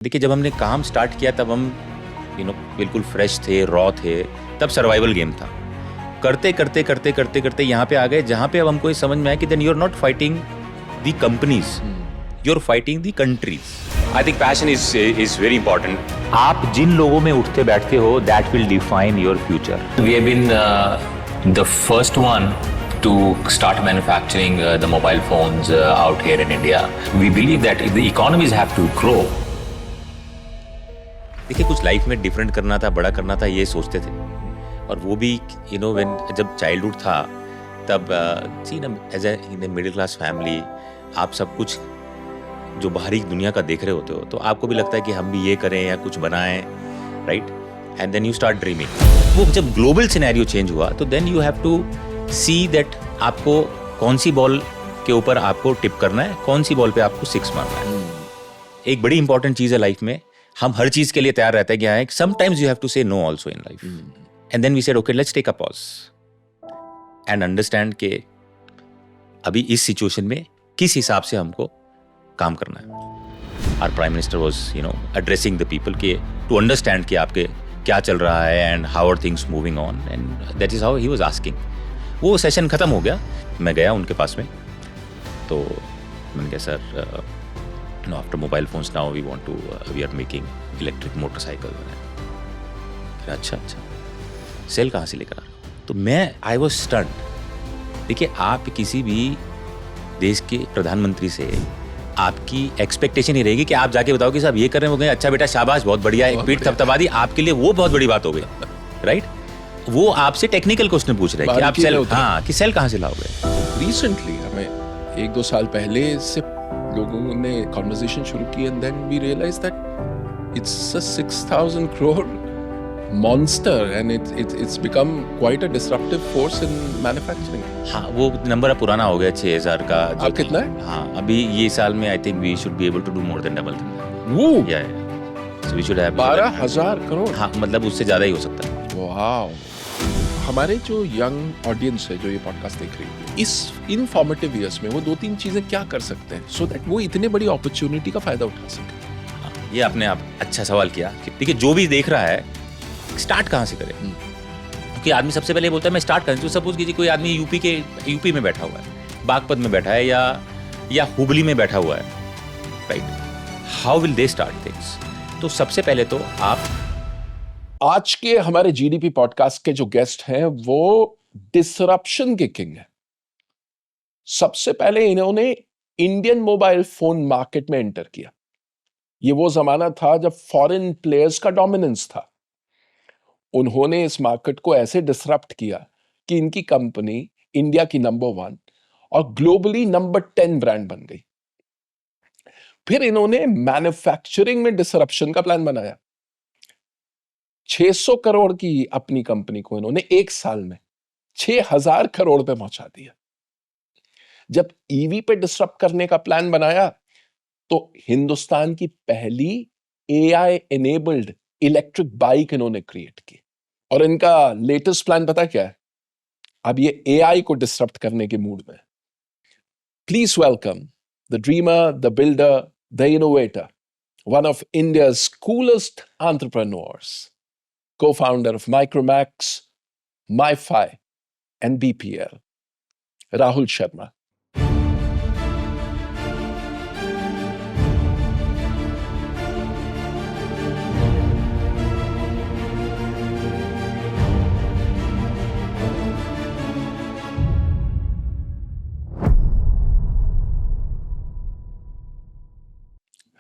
देखिए जब हमने काम स्टार्ट किया तब हम बिल्कुल फ्रेश थे, रॉ थे, तब सर्वाइवल गेम था। करते करते करते करते करते यहाँ पे आ गए जहाँ पे अब हमको ये समझ में आया कि then you are not fighting the companies, you are fighting the countries. I think passion is very important. आप जिन लोगों में उठते बैठते हो that will define your future. We have been the first one to start manufacturing the mobile phones out here in India. We believe that if the economies have to grow. देखिए कुछ life में different करना था, बड़ा करना था, ये सोचते थे। और वो भी व्हेन जब चाइल्डहुड था तब as a middle class family आप सब कुछ जो बाहरी दुनिया का देख रहे होते हो तो आपको भी लगता है कि हम भी ये करें या कुछ बनाएं, right? And then you start dreaming. वो जब ग्लोबल सिनेरियो चेंज हुआ तो then you have to see that आपको कौन सी बॉल के ऊपर आपको टिप करना है, कौन सी बॉल पे आपको सिक्स मारना है। एक बड़ी इंपॉर्टेंट चीज है लाइफ में, हम हर चीज के लिए तैयार रहते हैं। क्या है, sometimes you have to say no also in life. And then we said okay let's take a pause and understand के अभी इस सिचुएशन में किस हिसाब से हमको काम करना है। Our prime minister was addressing the people के टू अंडरस्टैंड कि आपके क्या चल रहा है and how are things moving on, and that is how he was asking. वो सेशन खत्म हो गया, मैं गया उनके पास में, तो मैंने कहा sir after mobile phones now we are making electric motorcycle। अच्छा सेल कहाँ से लेकर आ रहा हूँ? तो मैं आई वॉज स्टन्ड। देखिए आप किसी भी देश के प्रधानमंत्री से आपकी एक्सपेक्टेशन ही रहेगी कि आप जाके बताओ कि साहब ये कर रहे हो गए, अच्छा बेटा शाबाश बहुत बढ़िया, एक पीठ थपथपा दी, आपके लिए वो बहुत बड़ी बात हो गई, राइट? वो आपसे टेक्निकल क्वेश्चन पूछ रहे हैं कि आप सेल कि सेल कहाँ से लाओगे। रिसेंटली हमें 1-2 साल पहले से लोगों ने कॉन्वर्सेशन शुरू की and then we realise that it's a 6,000 crore monster and it's become quite a disruptive force in manufacturing. हाँ वो नंबर अब पुराना हो गया 6,000 का। अब कितना है? हाँ अभी ये साल में I think we should be able to do more than double so we should have 12,000 crore. हाँ मतलब उससे ज्यादा ही हो सकता है। वाओ। हमारे जो यंग ऑडियंस है जो ये पॉडकास्ट देख रही है, इस इनफॉर्मेटिव ईयर्स में वो 2-3 चीजें क्या कर सकते हैं सो दैट वो इतने बड़ी अपॉर्चुनिटी का फायदा उठा सके? ये आपने आप अच्छा सवाल किया। देखिए जो भी देख रहा है स्टार्ट कहाँ से करे, क्योंकि आदमी सबसे पहले बोलता है मैं स्टार्ट करूँ। तो सपोज कीजिए कोई आदमी यूपी में बैठा हुआ है, बागपत में बैठा है या हुबली में बैठा हुआ है, right? How will they start things? तो सबसे पहले तो आप आज के हमारे जीडीपी पॉडकास्ट के जो गेस्ट हैं वो डिसरप्शन के किंग हैं। सबसे पहले इन्होंने इंडियन मोबाइल फोन मार्केट में एंटर किया। ये वो जमाना था जब फॉरेन प्लेयर्स का डोमिनेंस था। उन्होंने इस मार्केट को ऐसे डिसरप्ट किया कि इनकी कंपनी इंडिया की नंबर 1 और ग्लोबली नंबर 10 ब्रांड बन गई। फिर इन्होंने मैन्युफैक्चरिंग में डिसरप्शन का प्लान बनाया। 600 करोड़ की अपनी कंपनी को इन्होंने 1 साल में 6,000 करोड़ पे पहुंचा दिया। जब ईवी पे डिसरप्ट करने का प्लान बनाया तो हिंदुस्तान की पहली एआई एनेबल्ड इलेक्ट्रिक बाइक इन्होंने क्रिएट की। और इनका लेटेस्ट प्लान पता क्या है? अब ये एआई को डिसरप्ट करने के मूड में। Please welcome the dreamer, the builder, the innovator, one of India's coolest entrepreneurs, co-founder of Micromax, MiFi and BPL, Rahul Sharma.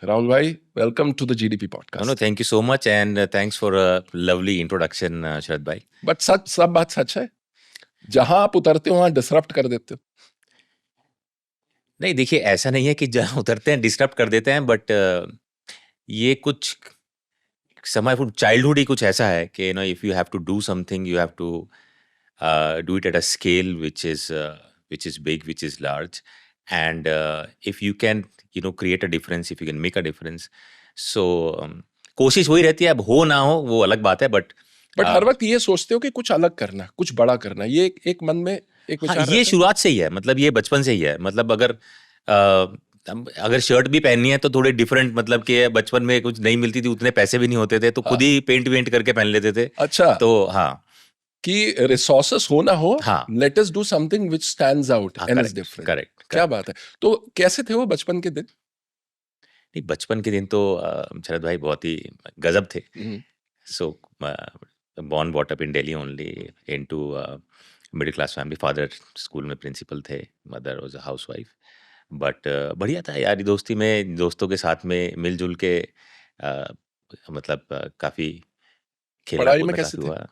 Rahul bhai, welcome to the GDP podcast. No, thank you so much and thanks for a lovely introduction, Sharad bhai. But सब बात सच है? जहां आप उतरते हो वहां disrupt कर देते हो। नहीं देखिए ऐसा नहीं है कि जहां उतरते हैं डिस्टर्ब कर देते हैं, बट ये कुछ समय चाइल्डहुड ही कुछ ऐसा है कि if you have to do something you have to do it at a scale which is big, which is large, and if you can create a difference, if you can make a difference, so कोशिश वही रहती है। अब हो ना हो वो अलग बात है, बट हर वक्त ये सोचते हो कि कुछ अलग करना, कुछ बड़ा करना, ये एक मन में एक विचार ये शुरुआत से ही है, मतलब ये बचपन से ही है। मतलब अगर अगर शर्ट भी पहननी है तो थोड़े डिफरेंट, मतलब कि बचपन में कुछ नहीं मिलती थी, उतने पैसे भी नहीं होते थे, तो खुद ही पेंट वेंट करके पहन लेते थे। अच्छा, तो हाँ कि रिसोर्सेस हो ना हो, हाँ let us do something which stands out हाँ, and is correct different. Correct क्या करेक्ट। बात है। तो कैसे थे वो बचपन के दिन? नहीं, बचपन के दिन तो शरद भाई बहुत ही गजब थे। हम्म, So, born brought up in Delhi only, into middle class family. Father school में प्रिंसिपल थे, mother was a housewife. But बढ़िया था यारी दोस्ती में, दोस्तों के साथ में मिलजुल के मतलब काफ़ी खेलना पढ़ाई में कूदना कैसे काफ़ी थे? हुआ।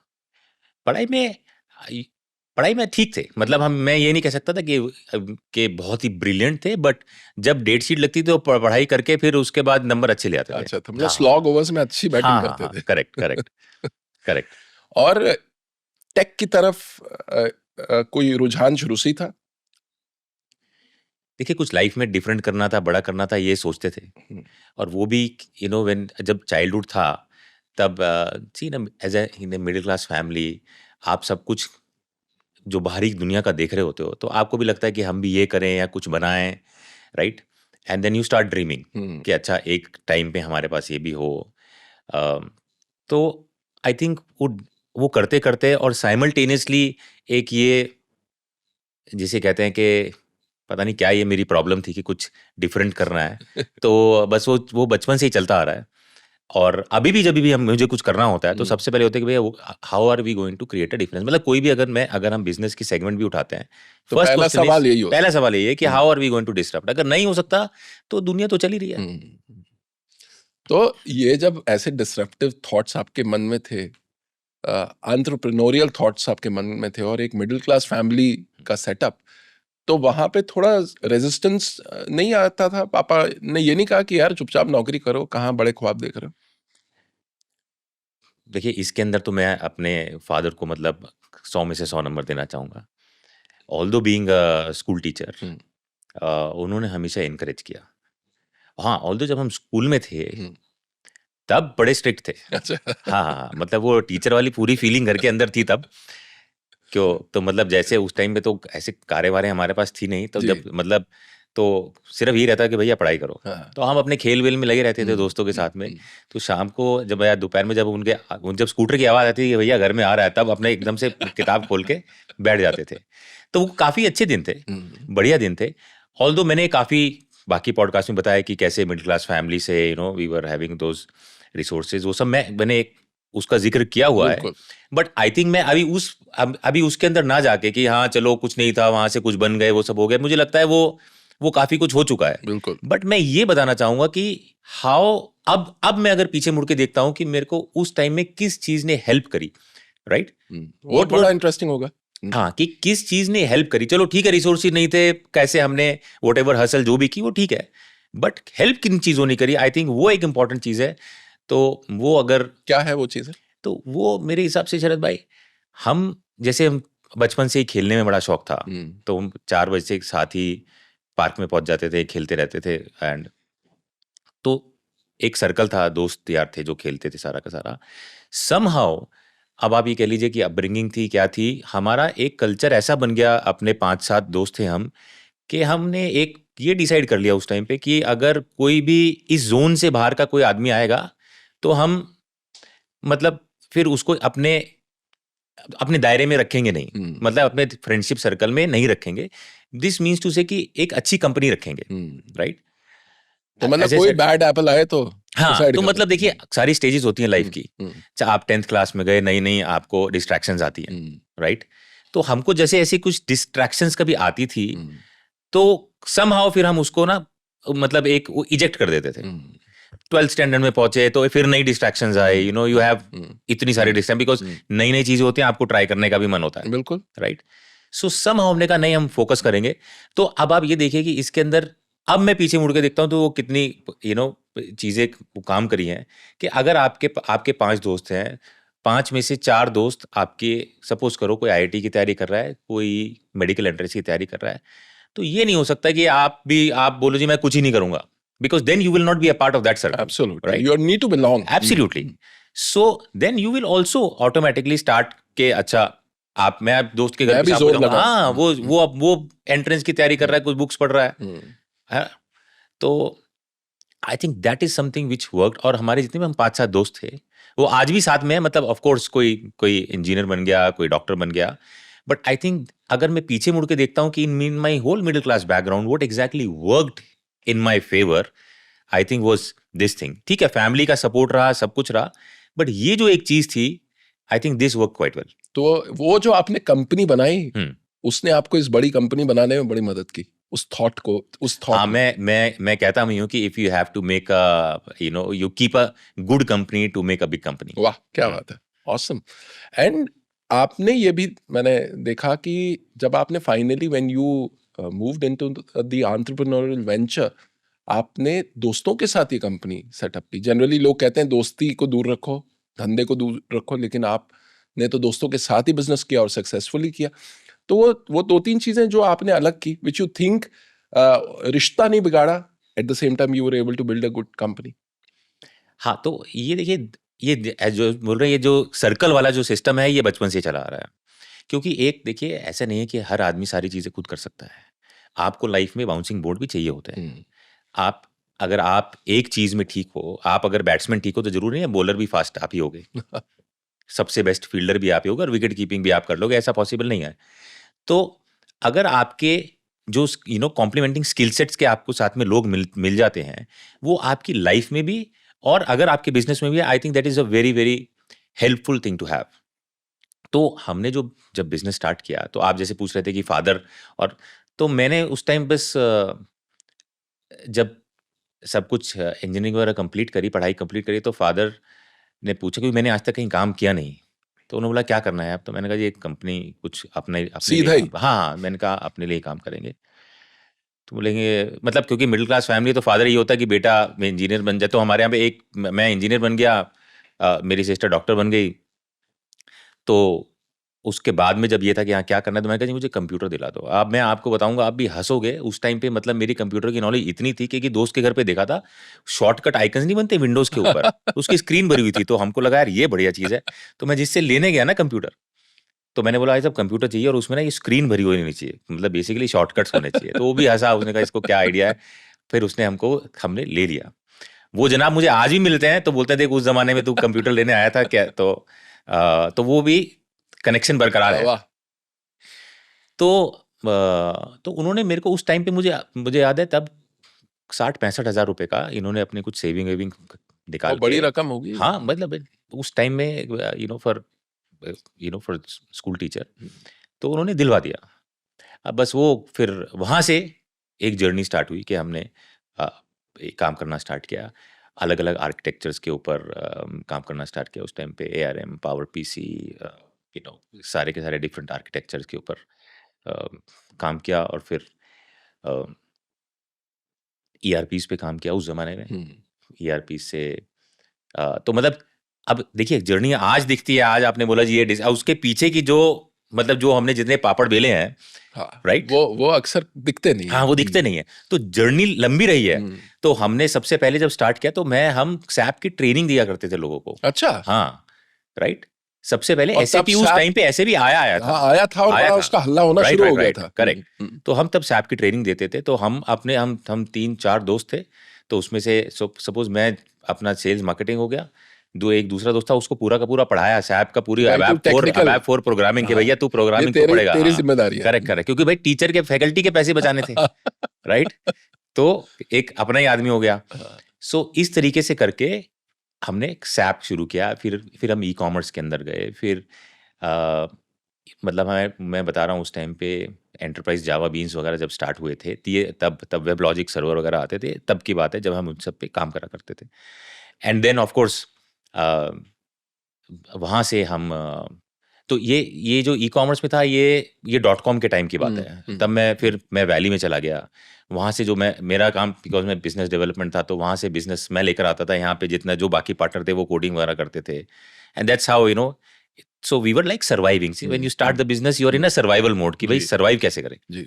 पढ़ाई में आई- पढ़ाई में ठीक थे, मतलब हम मैं ये नहीं कह सकता था कि बहुत ही ब्रिलियंट थे, बट जब डेट शीट लगती थी तो पढ़ाई करके फिर उसके बाद नंबर अच्छे ले आते थे। अच्छा, तो मतलब हाँ स्लॉग ओवर्स में अच्छी बैटिंग हाँ हाँ करते हाँ, थे। Correct correct correct. और टेक की तरफ कोई रुझान शुरू से ही था? देखिए, कुछ लाइफ में डिफरेंट करना था, बड़ा करना था, ये सोचते थे। हम्म, और वो भी व्हेन जब चाइल्डहुड था, तब सी ना, as a in a middle class family, आप सब कुछ जो बाहरी दुनिया का देख रहे होते हो, तो आपको भी लगता है कि हम भी ये करें या कुछ बनाएं, right? And then you start dreaming hmm, कि अच्छा एक टाइम पे हमारे पास ये भी हो। अ, तो आई थिंक वो करते करते और साइमल्टेनियसली एक ये जिसे कहते हैं कि पता नहीं क्या ये मेरी प्रॉब्लम थी कि कुछ डिफरेंट करना है। तो बस वो बचपन से ही चलता आ रहा है। और अभी भी जब भी हम मुझे कुछ करना होता है तो हम्म। सबसे पहले होता है कि भैया how are we going to create a difference, मतलब कोई भी अगर हम बिजनेस की सेगमेंट भी उठाते हैं, तो फर्स्ट पहला क्वेश्चन इज, सवाल यही होता पहला है। सवाल ये है कि hmm, how are we going to disrupt. अगर नहीं हो सकता तो दुनिया तो चल ही रही है। हम्म। तो ये जब ऐसे डिसरप्टिव थॉट्स आपके मन में थे, एंटरप्रेन्योरियल थॉट्स आपके मन में थे, और एक मिडिल क्लास फैमिली का सेटअप, तो वहां पे थोड़ा रेजिस्टेंस नहीं आता था? पापा ने ये नहीं कहा कि यार चुपचाप नौकरी करो, कहाँ बड़े ख्वाब देख रहे हो? देखिए, इसके अंदर तो मैं अपने फादर को मतलब 100 में से 100 नंबर देना चाहूँगा। Although being a school teacher, hmm, उन्होंने हमेशा एनकरेज किया। हाँ, ऑल्दो जब हम स्कूल में थे हम्म। तब बड़े स्ट्रिक्ट थे। अच्छा। हाँ, हाँ, हाँ, मतलब वो टीचर वाली पूरी फीलिंग घर के अंदर थी तब। क्यों, तो मतलब जैसे उस टाइम पे तो ऐसे कारें-वारें हमारे पास थी नहीं, तो जी। जब मतलब तो सिर्फ़ यही रहता कि भैया पढ़ाई करो। हाँ। तो हम अपने खेल-वेल में लगे रहते थे हम्म, दोस्तों के साथ में। हम्म। तो शाम को जब या दोपहर में जब स्कूटर की आवाज़ आती थी कि भैया घर में आ रहा है, तब अपने एकदम से किताब खोल के बैठ जाते थे। तो वो काफ़ी अच्छे दिन थे, हम्म, बढ़िया दिन थे। ऑल्दो मैंने काफ़ी बाकी पॉडकास्ट में बताया कि कैसे मिडल क्लास फैमिली से we were having those resources, वो सब मैंने एक उसका ज़िक्र किया हुआ है। बिल्कुल। बट आई थिंक मैं अभी उसके अंदर ना जाके कि हाँ चलो कुछ नहीं था, वहां से कुछ बन गए, वो सब हो गया, मुझे लगता है वो काफी कुछ हो चुका है। बिल्कुल। बट मैं ये बताना चाहूंगा कि हाउ अब मैं अगर पीछे मुड़ के देखता हूँ कि मेरे को उस टाइम में किस चीज ने हेल्प करी, राइट? वो व्हाट बड़ा व्हाट इंटरेस्टिंग होगा। हाँ, कि किस चीज ने हेल्प करी। चलो ठीक है, रिसोर्सेज नहीं थे, कैसे हमने वट एवर हसल जो भी की वो ठीक है, बट हेल्प किन चीजों ने करी, आई थिंक वो एक इंपॉर्टेंट चीज है। तो वो अगर क्या है वो चीज़? तो वो मेरे हिसाब से शरद भाई, हम हम बचपन से ही खेलने में बड़ा शौक था। हम्म, तो हम 4 बजे से साथ ही पार्क में पहुंच जाते थे, खेलते रहते थे। एंड तो एक सर्कल था, दोस्त यार थे जो खेलते थे सारा का सारा। समहाउ अब आप ये कह लीजिए कि अपब्रिंगिंग थी क्या थी, हमारा एक कल्चर ऐसा बन गया, अपने 5-7 दोस्त थे हम, कि हमने एक ये डिसाइड कर लिया उस टाइम पे कि अगर कोई भी इस जोन से बाहर का कोई आदमी आएगा तो हम मतलब फिर उसको अपने अपने दायरे में रखेंगे नहीं, हम्म, मतलब अपने फ्रेंडशिप सर्कल में नहीं रखेंगे। दिस मीन्स टू से कि एक अच्छी कंपनी रखेंगे, हम्म। राइट? तो मतलब एज ए कोई सेड, बैड एप्पल आए तो हाँ, सुसाइड तो कर दो। मतलब देखिए सारी स्टेजेस होती हैं लाइफ हम्म, की। हम्म, चाहे आप 10th क्लास में गए, नई नई आपको डिस्ट्रैक्शंस आती हैं, हम्म, राइट? तो हमको जैसे ऐसी कुछ डिस्ट्रैक्शंस कभी आती थी, हम्म, तो समहाउ फिर हम उसको ना मतलब एक इजेक्ट कर देते थे। हम्म, 12th स्टैंडर्ड में पहुंचे तो फिर नई डिस्ट्रैक्शंस आए, यू हैव हम्म, इतनी सारी डिस्ट्रैक्शन, बिकॉज हम्म। नई नई चीजें होती हैं, आपको ट्राई करने का भी मन होता है, बिल्कुल। राइट? सो समहाउ हमने कहा नहीं, हम फोकस करेंगे। तो अब आप ये देखिए कि इसके अंदर अब मैं पीछे मुड़ के देखता हूँ तो वो कितनी चीजें काम करी हैं, कि अगर आपके आपके 5 दोस्त हैं, 5 में से 4 दोस्त आपके, सपोज करो कोई आईआईटी की तैयारी कर रहा है, कोई मेडिकल एंट्रेंस की तैयारी कर रहा है, तो ये नहीं हो सकता कि आप बोलो जी मैं कुछ ही नहीं करूंगा, because then you will not be a part of that circle, absolutely, right? You need to belong. Absolutely. So then you will also automatically start के अच्छा, मैं आप दोस्त के घर मैं पे भी शाम को जोर जाऊंगा, लगाऊं। हाँ वो एंट्रेंस की तैयारी कर रहा है, कुछ बुक्स पढ़ रहा है, हाँ? तो I think that is something which worked. और हमारे जितने भी हम 5-7 दोस्त थे वो आज भी साथ में है, मतलब ऑफ कोर्स कोई कोई इंजीनियर बन गया, कोई डॉक्टर बन गया, बट आई थिंक अगर मैं पीछे मुड़ के देखता हूँ कि in my whole middle class background what exactly worked in my favour, I think was this thing. ठीक है, फैमिली का सपोर्ट रहा, सब कुछ रहा, बट ये जो एक चीज थी, I think this work quite well. तो वो जो आपने कंपनी बनाई, उसने आपको इस बड़ी कंपनी बनाने में बड़ी मदद की, उस थॉट को, उस थॉट। हाँ, मैं कहता हूँ कि if you have to make a you keep a good company to make a big company. वाह, क्या बात है, ऑसम। एंड आपने ये भी मैंने देखा कि जब आपने finally when you moved into the entrepreneurial venture, आपने दोस्तों के साथ ये कंपनी सेटअप की। जनरली लोग कहते हैं दोस्ती को दूर रखो, धंधे को दूर रखो, लेकिन आपने तो दोस्तों के साथ ही बिजनेस किया और सक्सेसफुली किया। तो वो 2-3 चीजें जो आपने अलग की, विच यू थिंक रिश्ता नहीं बिगाड़ा, at the same time you were able to build a good company. हाँ, तो ये देखिए, ये जो बोल रहे हैं, ये जो सर्कल वाला जो सिस्टम है, ये बचपन से चला आ रहा है। क्योंकि एक देखिए, ऐसा नहीं है कि हर आदमी सारी चीज़ें खुद कर सकता है। आपको लाइफ में बाउंसिंग बोर्ड भी चाहिए होते हैं। आप अगर आप एक चीज़ में ठीक हो, आप अगर बैट्समैन ठीक हो, तो ज़रूरी नहीं है बॉलर भी फास्ट आप ही होगे। सबसे बेस्ट फील्डर भी आप ही होगे और विकेट कीपिंग भी आप कर लोगे, ऐसा पॉसिबल नहीं है। तो अगर आपके जो कॉम्प्लीमेंटिंग स्किल सेट्स के आपको साथ में लोग मिल जाते हैं, वो आपकी लाइफ में भी और अगर आपके बिजनेस में भी, I think that is a very very helpful thing to have. तो हमने जब बिजनेस स्टार्ट किया, तो आप जैसे पूछ रहे थे कि फादर, और तो मैंने उस टाइम बस जब सब कुछ इंजीनियरिंग वगैरह कंप्लीट करी, पढ़ाई कंप्लीट करी, तो फादर ने पूछा, क्योंकि मैंने आज तक कहीं काम किया नहीं, तो उन्होंने बोला क्या करना है आप? तो मैंने कहा जी एक कंपनी, कुछ अपने अपने सीधा लिए ही? हाँ हाँ, मैंने कहा अपने लिए काम करेंगे। तो बोलेंगे, मतलब क्योंकि मिडिल क्लास फैमिली, तो फादर ये होता है कि बेटा मैं इंजीनियर बन जाए। तो हमारे यहाँ पे मैं इंजीनियर बन गया, मेरी सिस्टर डॉक्टर बन गई। तो उसके बाद में जब ये था कि हाँ क्या करना है, तो मैंने कहा जी मुझे कंप्यूटर दिला दो। अब मैं आपको बताऊंगा, आप भी हंसोगे, उस टाइम पे मतलब मेरी कंप्यूटर की नॉलेज इतनी थी कि दोस्त के घर पे देखा था, शॉर्टकट आइकन्स नहीं बनते विंडोज के ऊपर, उसकी स्क्रीन भरी हुई थी। तो हमको लगा यार ये बढ़िया चीज़ है। तो मैं जिससे लेने गया ना कंप्यूटर, तो मैंने बोला ये सब कंप्यूटर चाहिए और उसमें ना ये स्क्रीन भरी हुई नहीं चाहिए, मतलब बेसिकली शॉर्टकट्स होने चाहिए। तो वो भी हंसा, उसने कहा इसको क्या आइडिया है। फिर हमने ले लिया। वो जनाब मुझे आज भी मिलते हैं, तो बोलते हैं देख उस जमाने में तू कंप्यूटर लेने आया था क्या। तो वो भी कनेक्शन बरकरार है। वाह। तो उन्होंने मेरे को उस टाइम पे, मुझे याद है तब 60-65 हज़ार रुपए का इन्होंने अपने कुछ सेविंग वेविंग निकाल और बड़ी के, रकम होगी। हाँ मतलब उस टाइम में फॉर स्कूल टीचर, तो उन्होंने दिलवा दिया। अब बस वो फिर वहाँ से एक जर्नी स्टार्ट हुई कि हमने एक काम करना स्टार्ट किया, अलग अलग आर्किटेक्चर्स के ऊपर काम करना स्टार्ट किया। उस टाइम पे ARM, पावर PC, सारे के सारे डिफरेंट आर्किटेक्चर्स के ऊपर काम किया। और फिर ERPs पे काम किया उस ज़माने में। ERP से तो मतलब अब देखिए जर्नी आज दिखती है, आज आपने बोला जी ये उसके पीछे की जो मतलब जो हमने जितने पापड़ बेले हैं, हाँ, राइट, वो अक्सर दिखते नहीं है। हाँ वो दिखते नहीं है। तो जर्नी लंबी रही है। तो हमने सबसे पहले जब स्टार्ट किया, तो हम SAP की ट्रेनिंग दिया करते थे लोगों को। अच्छा। हाँ, राइट। सबसे पहले और SAP तब उस SAP टाइम पे ऐसे भी आया था। हाँ, आया था और आया बड़ा था। उसका हल्ला होना राइट शुरू हो राइट गया राइट, था। करेक्ट। तो हम तब SAP की ट्रेनिंग देते थे। तो हम 3-4 दोस्त थे। तो उसमें से सपोज मैं अपना सेल्स मार्केटिंग हो गया, एक दूसरा दोस्त था, उसको पूरा का पूरा पढ़ाया SAP का पूरी भाई, तू technical- अबैप 4 प्रोग्रामिंग के, हाँ, भैया तू प्रोग्रामिंग ये तो पढ़ेगा। तेरी हाँ, जिम्मेदारी है। करेक्ट करेक्ट, क्योंकि भाई टीचर के फैकल्टी के पैसे बचाने थे। राइट। तो एक अपना ही आदमी हो गया। सो इस तरीके से करके हमने SAP शुरू किया। फिर हम ई-कॉमर्स के अंदर गए। फिर मतलब मैं बता रहा हूँ, उस टाइम पे एंटरप्राइज जावा बीन्स वगैरह जब स्टार्ट हुए थे, तो ये तब वेब लॉजिक सर्वर वगैरह आते थे, तब की बात है जब हम उन सब पे काम करा करते थे। एंड देन ऑफ कोर्स वहाँ से हम तो ये जो ई-कॉमर्स में था, ये .com के टाइम की बात है। तब मैं वैली में चला गया। वहाँ से जो मेरा काम, बिकॉज मैं बिजनेस डेवलपमेंट था, तो वहाँ से बिजनेस मैं लेकर आता था यहाँ पे। जितना जो बाकी पार्टनर थे वो कोडिंग वगैरह करते थे। And that's how so we were like surviving. See when you start the business, you are in a survival mode कि भाई सर्वाइव कैसे करें। जी।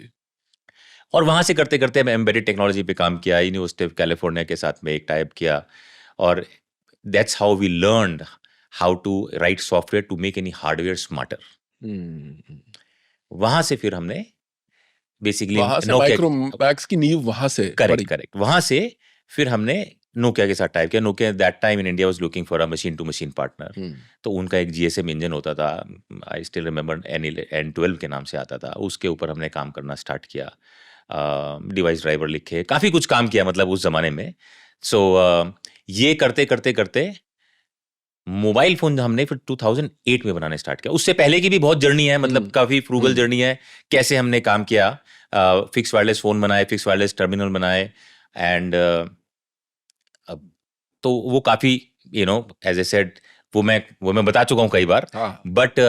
और वहाँ से करते करते मैं एम्बेडेड टेक्नोलॉजी पे काम किया, यूनिवर्सिटी ऑफ कैलिफोर्निया के साथ में एक टाइप किया। और that's how we learned how to write software to make any hardware smarter. वहाँ से फिर हमने बेसिकली वहां से नोकिया, माइक्रोमैक्स की नींव वहां से करेक्ट पड़ी। करेक्ट, वहां से फिर हमने नोकिया के साथ टाइप किया। Nokia that time in India was looking for a machine to machine partner. तो उनका एक जीएसएम इंजन होता था, आई स्टिल रिमेंबर, N12 के नाम से आता था, उसके ऊपर हमने काम करना स्टार्ट किया। डिवाइस ड्राइवर लिखे, काफ़ी कुछ काम किया मतलब उस ज़माने में। सो ये करते करते करते मोबाइल फ़ोन हमने फिर 2008 में बनाने स्टार्ट किया। उससे पहले की भी बहुत जर्नी है, मतलब काफ़ी फ्रूगल जर्नी है, कैसे हमने काम किया। फिक्स वायरलेस फ़ोन बनाए, फिक्स वायरलेस टर्मिनल बनाए, एंड तो वो काफ़ी एज ए सेड, वो मैं बता चुका हूँ कई बार। हाँ। But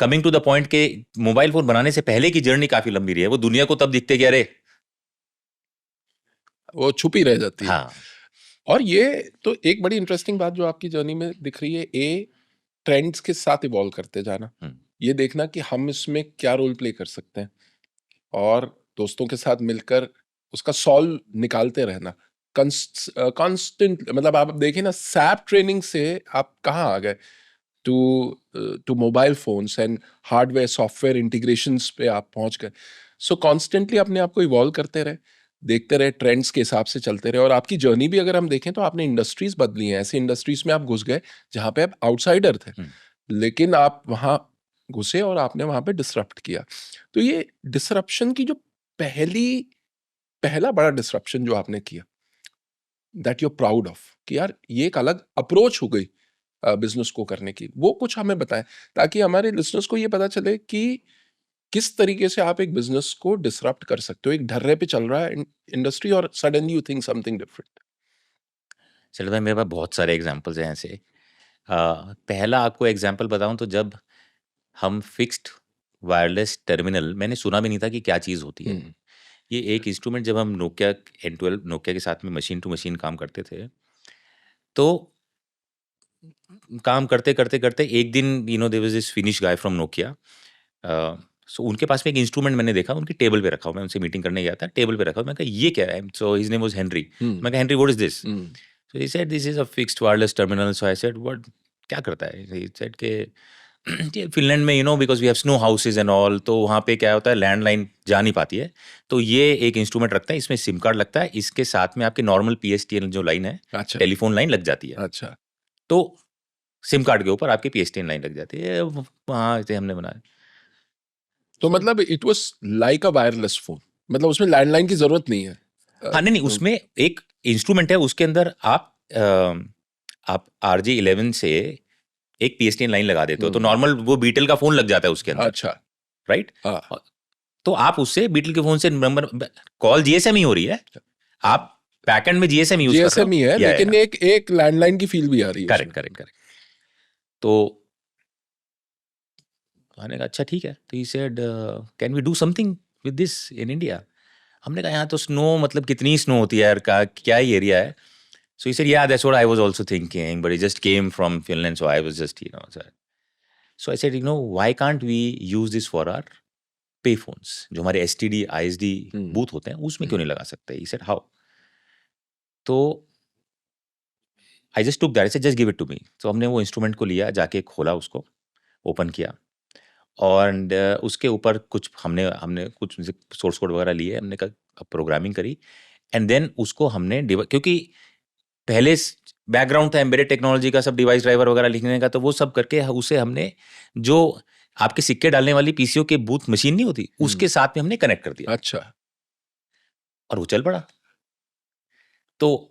coming to the point के मोबाइल फ़ोन बनाने से पहले की जर्नी काफ़ी लंबी रही है। वो दुनिया को तब दिखते कि अरे वो छुपी रह जाती है। हाँ, और ये तो एक बड़ी इंटरेस्टिंग बात जो आपकी जर्नी में दिख रही है, ट्रेंड्स के साथ इवॉल्व करते जाना, ये देखना कि हम इसमें क्या रोल प्ले कर सकते हैं, और दोस्तों के साथ मिलकर उसका सॉल्व निकालते रहना, कांस्टेंट। मतलब आप देखिए ना, सैप ट्रेनिंग से आप कहाँ आ गए, to mobile phones and hardware software integrations पे आप पहुंच गए। सो कॉन्स्टेंटली अपने आप को इवॉल्व करते रहे, देखते रहे, ट्रेंड्स के हिसाब से चलते रहे। और आपकी जर्नी भी अगर हम देखें तो आपने इंडस्ट्रीज बदली हैं, ऐसी इंडस्ट्रीज में आप घुस गए जहां पे आप आउटसाइडर थे, लेकिन आप वहां घुसे और आपने वहां पे डिसरप्ट किया। तो ये डिसरप्शन की जो पहला बड़ा डिसरप्शन जो आपने किया, दैट यू प्राउड ऑफ, कि यार ये एक अलग अप्रोच हो गई बिजनेस को करने की, वो कुछ हमें बताएं, ताकि हमारे लिसनर्स को ये पता चले कि किस तरीके से आप एक बिजनेस को डिसरप्ट कर सकते हो। एक ढर्रे पे चल रहा है इंडस्ट्री और suddenly you think something different. चलो भाई, मेरे पास बहुत सारे एग्जांपल्स हैं ऐसे। पहला आपको एग्जांपल बताऊं तो जब हम फिक्स्ड वायरलेस टर्मिनल, मैंने सुना भी नहीं था कि क्या चीज़ होती है। ये एक इंस्ट्रूमेंट, जब हम नोकिया N12 नोकिया के साथ में मशीन टू मशीन काम करते थे, तो काम करते करते करते एक दिन there was this Finnish guy from Nokia. So उनके पास में एक इंस्ट्रूमेंट मैंने देखा, उनकी टेबल पे रखा हुआ। मैं उनसे मीटिंग करने गया था, टेबल पे रखा हुआ। मैं कहा ये क्या है? So his name was Henry. मैं कहा Henry, what is this? So he said this is a fixed wireless terminal. So I said what, क्या करता है? ही सेड के ये फिनलैंड में because we have snow houses and all, तो वहाँ पे क्या होता है, लैंडलाइन जा नहीं पाती है, तो ये एक इंस्ट्रूमेंट रखता है, इसमें सिम कार्ड लगता है, इसके साथ में आपकी नॉर्मल PSTN जो लाइन है, अच्छा। टेलीफोन लाइन लग जाती है। अच्छा। तो सिम कार्ड के ऊपर आपकी PSTN लाइन लग जाती है, वहाँ से हमने बनाया। तो मतलब it was like a wireless phone, मतलब उसमें लैंडलाइन की जरूरत नहीं है। हाँ, नहीं, उसमें एक इंस्ट्रूमेंट है, उसके अंदर आप RJ11 से एक PSTN लाइन लगा देते हो, तो नॉर्मल वो बीटल का फोन लग जाता है उसके अंदर। अच्छा। राइट। हाँ। तो आप उससे बीटल के फोन से नंबर, कॉल GSM ही हो रही है, आप बैकएंड में GSM यूज कर रहे GSM हो। ही है, लेकिन एक लैंडलाइन की फील भी आ रही है। Correct correct correct. तो मैंने कहा अच्छा ठीक है। तो he said can we do something with this in India? हमने कहा यहाँ तो स्नो, मतलब कितनी स्नो होती है यार, का क्या ही एरिया है। So he said yeah that's what I was also thinking, but he just came from Finland, so I was just so I said why can't we use this for our pay phones, जो हमारे STD ISD booth होते हैं, उसमें क्यों नहीं लगा सकते? He said how? तो I just took that, just give it to me. तो हमने वो इंस्ट्रूमेंट को लिया, जाके खोला उसको, ओपन किया, और उसके ऊपर कुछ हमने हमने कुछ सोर्स कोड वगैरह लिए, हमने कहा प्रोग्रामिंग करी, एंड देन उसको हमने क्योंकि पहले बैकग्राउंड था एम्बेडेड टेक्नोलॉजी का, सब डिवाइस ड्राइवर वगैरह लिखने का, तो वो सब करके उसे हमने, जो आपके सिक्के डालने वाली PCO के बूथ मशीन नहीं होती, उसके साथ में हमने कनेक्ट कर दिया। अच्छा। और वो चल पड़ा। तो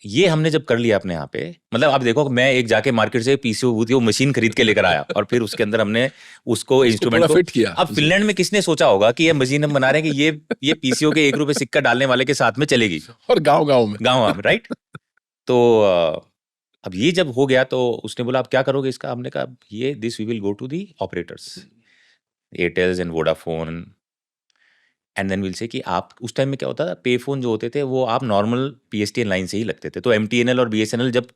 ये हमने जब कर लिया अपने यहाँ पे, मतलब आप देखो, मैं एक जाके मार्केट से PCO बूथ वो मशीन खरीद के लेकर आया, और फिर उसके अंदर हमने उसको इंस्ट्रूमेंट को फिट किया। अब फिनलैंड में किसने सोचा होगा कि ये मशीन हम बना रहे हैं कि ये PCO के 1 रुपए सिक्का डालने वाले के साथ में चलेगी, और गांव में राइट। तो अब ये जब हो गया, तो उसने बोला आप क्या करोगे इसका? हमने कहा ये this we will go to the operators, Airtels and Vodafone, and then will say कि आप, उस टाइम में क्या होता था, पे फोन जो होते थे वो आप नॉर्मल PSTN लाइन से ही लगते थे। तो MTNL और BSNL जब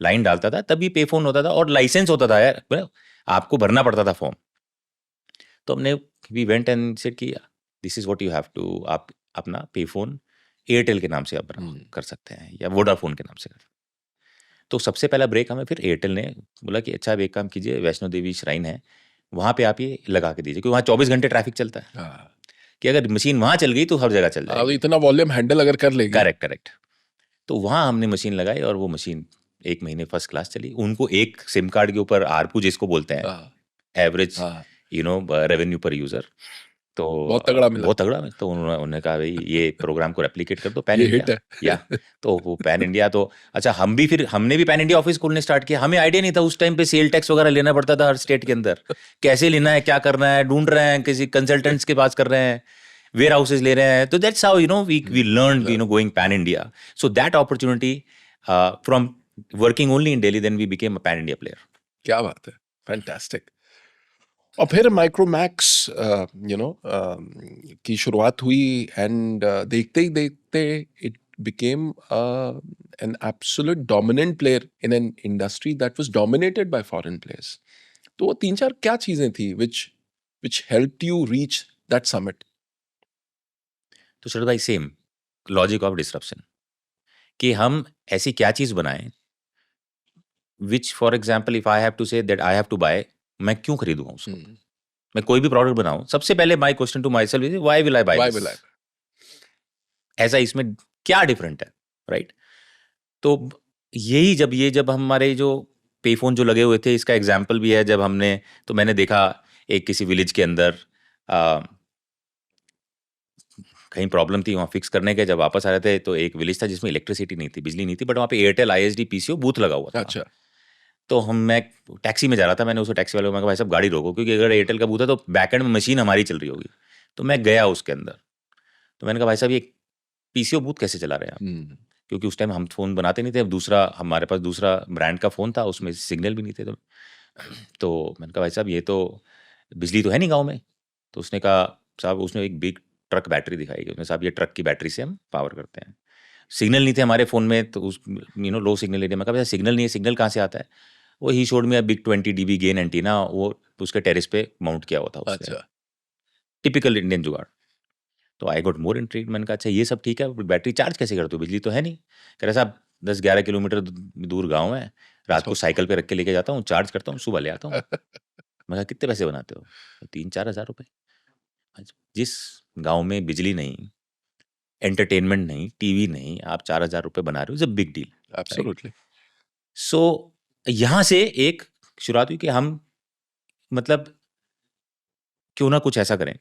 लाइन डालता था तभी पे फोन होता था, और लाइसेंस होता था यार, आपको भरना पड़ता था फॉर्म। तो हमने वी वेंट एंड सेड कि this is what you have to, आप अपना पे फोन एयरटेल के नाम से आप कर सकते हैं, या वोडाफोन के नाम से कर। तो सबसे पहला ब्रेक हमें फिर एयरटेल ने बोला कि अच्छा, अब एक काम कीजिए, वैष्णो देवी श्राइन है, वहाँ पे आप ये लगा के दीजिए, क्योंकि वहाँ 24 घंटे ट्रैफिक चलता है हाँ, कि अगर मशीन वहाँ चल गई तो हर जगह चल अब जाएगी। इतना वॉल्यूम हैंडल अगर कर लेगी। Correct correct. तो वहाँ हमने मशीन लगाई और वो मशीन 1 महीने फर्स्ट क्लास चली। उनको एक सिम कार्ड के ऊपर आरपू जिसको बोलते हैं, हाँ, एवरेज हाँ, रेवेन्यू पर यूजर, तो बहुत तगड़ा मिला। बहुत तगड़ा। तो उन्होंने कहा भाई ये प्रोग्राम को रेप्लिकेट कर दो पैन ये इंडिया। हिट है। या तो वो पैन इंडिया, तो अच्छा हमने भी पैन इंडिया ऑफिस खोलने स्टार्ट किया। हमें आइडिया नहीं था उस टाइम पे सेल टैक्स वगैरह लेना पड़ता था हर स्टेट के अंदर, कैसे लेना है, क्या करना है, ढूंढ रहे हैं, किसी कंसल्टेंट्स के पास कर रहे हैं, वेयर हाउसेज ले रहे हैं। तो that's how we learn going pan India. So that opportunity from working only in Delhi, then we became a pan India player. क्या बात है, फैंटास्टिक। और फिर माइक्रोमैक्स की शुरुआत हुई, एंड देखते ही देखते it became an absolute dominant player in an industry that was dominated by foreign players. तो वो 3-4 क्या चीजें थी which helped you reach that summit? तो शरद भाई, सेम लॉजिक ऑफ डिसरप्शन, कि हम ऐसी क्या चीज बनाएं which, for example, if I have to say that I have to buy, मैं क्यों खरीदूंगा उसको। मैं कोई भी प्रोडक्ट बनाऊं, सबसे पहले my question to myself is why will I buy Why this, will I? ऐसा इसमें क्या डिफरेंट है, राइट? तो जब हमारे जो पेफोन जो लगे हुए थे, इसका एग्जाम्पल भी है, जब हमने, तो मैंने देखा एक किसी विलेज के अंदर कहीं प्रॉब्लम थी, वहाँ फिक्स करने के जब वापस आ रहे थे तो एक विलेज था जिसमें इलेक्ट्रिसिटी नहीं थी, बिजली नहीं थी, बट वहाँ पे एयरटेल ISD PCO बूथ लगा हुआ था। अच्छा। तो मैं टैक्सी में जा रहा था, मैंने उस टैक्सी वाले को मैं कहा भाई साहब गाड़ी रोको, क्योंकि अगर एयरटेल का बूथ है तो बैकएंड में मशीन हमारी चल रही होगी। तो मैं गया उसके अंदर, तो मैंने कहा भाई साहब ये PCO बूथ कैसे चला रहे हैं आप? क्योंकि उस टाइम हम फ़ोन बनाते नहीं थे, दूसरा हमारे पास दूसरा ब्रांड का फ़ोन था, उसमें सिग्नल भी नहीं थे। तो मैंने कहा भाई साहब ये तो बिजली तो है नहीं गाँव में। तो उसने कहा साहब, उसने एक बिग ट्रक बैटरी दिखाई, उसने साहब ये ट्रक की बैटरी से हम पावर करते हैं। सिग्नल नहीं थे हमारे फ़ोन में, तो उस लो सिग्नल एरिया में कहा भैया सिग्नल नहीं है, सिग्नल कहाँ से आता है? वो ही शोड में बिग 20 dB गेन एंटीना, वो उसके टेरेस पे माउंट किया हुआ था उसने। अच्छा। टिपिकल इंडियन जुगाड़। तो आई गॉट मोर इंट्रिग्ड, मैंने कहा अच्छा ये सब ठीक है, बैटरी चार्ज कैसे करते हो, बिजली तो है नहीं? कह रहे साहब 10-11 किलोमीटर दूर गाँव है, रात को साइकिल पे रख के लेके जाता हूँ, चार्ज करता हूँ, सुबह ले आता हूँ। मैं कहा कितने पैसे बनाते हो? 3-4 हज़ार रुपए। जिस गाँव में बिजली नहीं, एंटरटेनमेंट नहीं, टीवी नहीं, आप 4,000 रुपए बना रहे हो, is a big deal. Absolutely. So यहाँ से एक शुरुआत हुई कि हम, मतलब क्यों ना कुछ ऐसा करें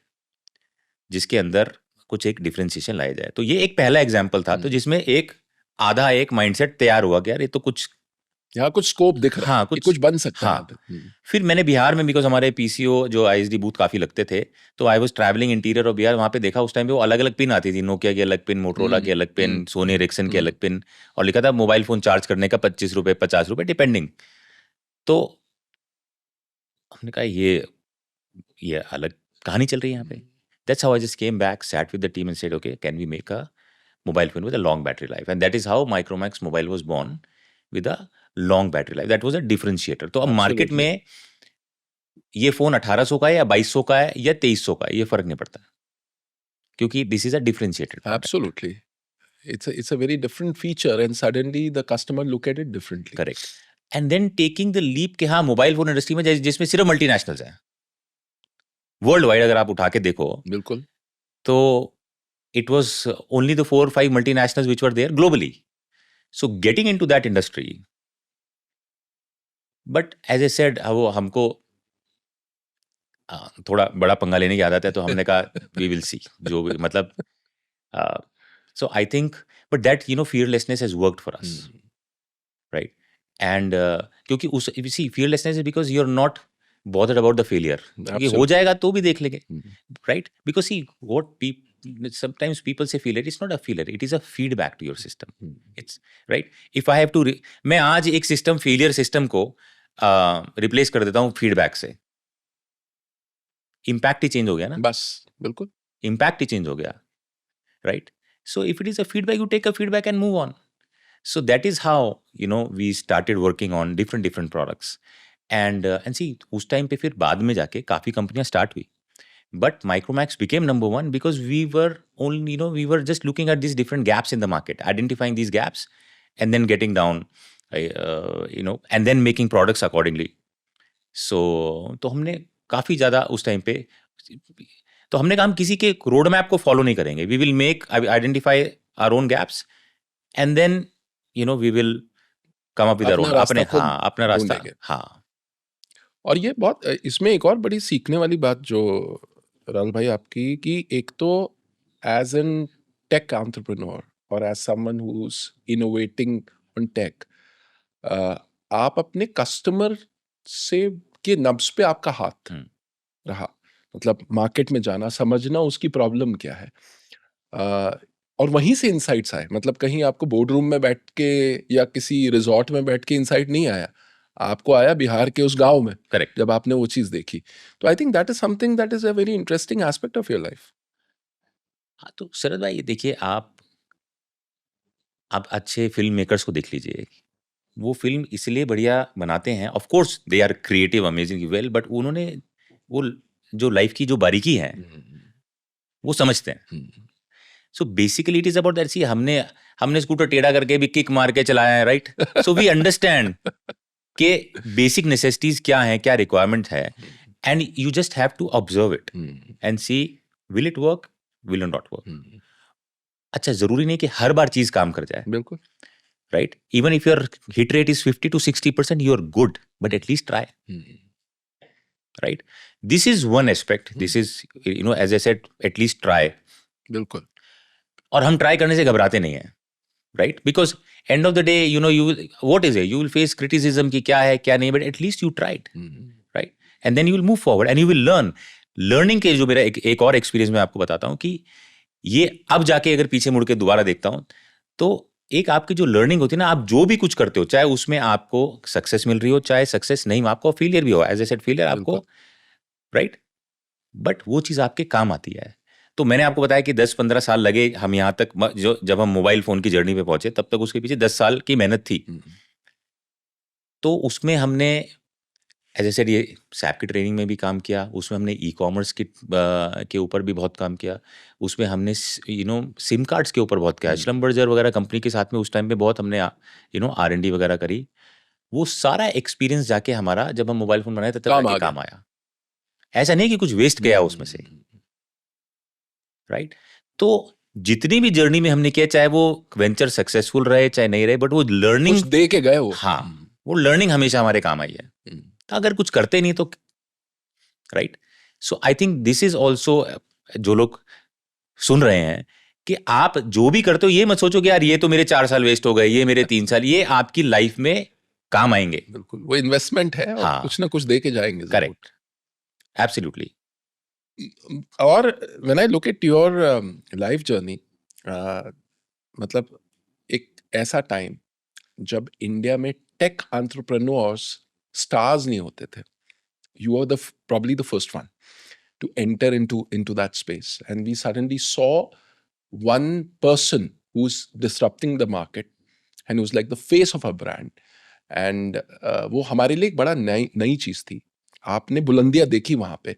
जिसके अंदर कुछ एक डिफरेंशिएशन लाया जाए। तो ये एक पहला एग्जाम्पल था, तो जिसमें एक आधा एक माइंडसेट तैयार हुआ कि यार ये तो कुछ, यहाँ कुछ स्कोप दिख रहा है, हाँ कि कुछ बन सकता है यहाँ हाँ। पे। फिर मैंने बिहार में, बिकॉज हमारे PCO जो ISD बूथ काफ़ी लगते थे, तो I was travelling interior of Bihar, वहाँ पे देखा उस टाइम पे वो अलग अलग पिन आती थी, नोकिया की अलग पिन, मोटरोला की अलग पिन, सोनी एरिक्सन की अलग पिन, और लिखा था मोबाइल फ़ोन चार्ज करने का 25 रुपये 50 रुपये डिपेंडिंग। तो हमने कहा ये अलग कहानी चल रही है यहाँ पे। That's how I just came back, sat with the team and said, okay, can we make a mobile phone with a long battery life? And that is how Micromax Mobile was born, with a long battery life. That was a differentiator. तो अब market Absolutely. में ये phone 1800 का है या 2200 का है या 2300 का है, ये फ़र्क नहीं पड़ता, क्योंकि this is a differentiated product. Absolutely. It's a very different feature, and suddenly the customer look at it differently. Correct. And then taking the leap कि हाँ, मोबाइल फ़ोन इंडस्ट्री में जिसमें सिर्फ मल्टीनेशनल्स हैं, वर्ल्ड वाइड अगर आप उठा के देखो, बिल्कुल। तो it was only the 4 or 5 multinationals which were there globally. So getting into that industry, but as I said, वो हमको थोड़ा बड़ा पंगा लेने की आदत है, तो हमने कहा we will see, जो भी, मतलब so I think, but that fearlessness has worked for us, right? And क्योंकि उस, see, fearlessness is because you're not bothered about the failure, क्योंकि हो जाएगा तो भी देख लेंगे, right? Because see, what sometimes people say failure, it's not a failure, it is a feedback to your system. It's right. If I have to मैं आज एक सिस्टम, फेलियर सिस्टम को रिप्लेस कर देता हूँ फीडबैक से, इम्पैक्ट ही चेंज हो गया ना, बस, बिल्कुल। इम्पैक्ट ही चेंज हो गया, right? So if it is a feedback, you take a feedback and move on. So that is how we started working on different products. And see, उस time पे फिर बाद में जाके काफ़ी कंपनियां स्टार्ट हुई, but Micromax became number one because we were only, we were just looking at these different gaps in the market, identifying these gaps, and then getting down, and then making products accordingly. So तो हमने काफ़ी ज़्यादा उस time पे, तो हमने कहा हम किसी के रोड मैप को फॉलो नहीं करेंगे, we will make identify our own gaps and then we will come up with our अपना ओन, रास्ता अपने खुद हाँ अपना रास्ता, ढूंढेंगे। हाँ और ये बहुत इसमें एक और बड़ी सीखने वाली बात जो राहुल भाई आपकी, कि एक तो एज एन टेक एंटरप्रेन्योर और as someone who is innovating on tech, आप अपने कस्टमर से के नब्ज पे आपका हाथ रहा, मतलब मार्केट में जाना, समझना उसकी प्रॉब्लम क्या है, और वहीं से इंसाइट्स आए, मतलब कहीं आपको बोर्ड रूम में बैठ के या किसी रिजॉर्ट में बैठ के इंसाइट नहीं आया, आपको आया बिहार के उस गांव में करेक्ट। जब आपने वो चीज देखी। तो I think that is something that is a very interesting aspect of your life. हाँ तो शरद भाई देखिए, आप अच्छे फिल्म मेकर्स को देख लीजिए, वो फिल्म इसलिए बढ़िया बनाते हैं, of course they are creative amazing well, but उन्होंने वो जो लाइफ की जो बारीकी है वो समझते हैं। So basically it is about that, see हमने स्कूटर टेढ़ा करके भी किक मार के चलाया है, राइट? सो वी अंडरस्टैंड कि बेसिक नेसेसिटीज क्या है, क्या रिक्वायरमेंट है, and you just have to observe it and see will it work, will it not work. अच्छा, जरूरी नहीं कि हर बार चीज काम कर जाए, बिल्कुल, right? Even if your hit rate is 50 to 60%, you're good, but at least try, right? This is one aspect. This is, as I said, at least try. बिल्कुल। और हम ट्राई करने से घबराते नहीं हैं, right? Because end of the day, what is it? You will face criticism कि क्या है, क्या नहीं, but at least you tried, right? And then you will move forward and you will learn. Learning के जो मेरा एक और एक्सपीरियंस मैं आपको बताता हूँ कि ये अब जाके अगर पीछे मुड़ के दोबारा देखता हूँ, तो एक आपकी जो लर्निंग होती है ना, आप जो भी कुछ करते हो, चाहे उसमें आपको सक्सेस मिल रही हो, चाहे सक्सेस नहीं, आपको फेलियर भी हो, एज ए सेड फेलियर आपको, राइट, बट वो चीज़ आपके काम आती है। तो मैंने आपको बताया कि 10-15 साल लगे हम यहाँ तक, जब हम मोबाइल फोन की जर्नी पे पहुंचे, तब तक उसके पीछे 10 साल की मेहनत थी। तो उसमें हमने एज ए सेड ये सैप की ट्रेनिंग में भी काम किया, उसमें हमने ई कॉमर्स के ऊपर भी बहुत काम किया, उसमें हमने सिम कार्ड्स के ऊपर बहुत किया, श्लम्बर्जर वगैरह कंपनी के साथ में उस टाइम पे बहुत हमने R&D वगैरह करी। वो सारा एक्सपीरियंस जाके हमारा, जब हम मोबाइल फोन बनाए तब तक काम आया। ऐसा नहीं कि कुछ वेस्ट गया उसमें से, राइट? तो जितनी भी जर्नी में हमने किया, चाहे वो वेंचर सक्सेसफुल रहे चाहे नहीं रहे, बट वो लर्निंग दे के गए वो, हाँ, वो लर्निंग हमेशा हमारे काम आई है। अगर कुछ करते नहीं तो, right? So I think this is also, जो लोग सुन रहे हैं, कि आप जो भी करते हो ये मत सोचो कि यार ये तो मेरे 4 साल वेस्ट हो गए, ये मेरे 3 साल, ये आपकी लाइफ में काम आएंगे। बिल्कुल, वो इन्वेस्टमेंट है, और कुछ ना कुछ दे के जाएंगे। Correct, absolutely. और when I look at your life journey, मतलब एक ऐसा टाइम जब इंडिया में टेक एंटरप्रेन्योर्स स्टार्स नहीं होते थे, you are probably the first one to enter into that space, and we suddenly saw one person who's disrupting the market and who's like the face of a brand, and वो हमारे लिए एक बड़ा नई चीज थी। आपने बुलंदियां देखी वहां पे।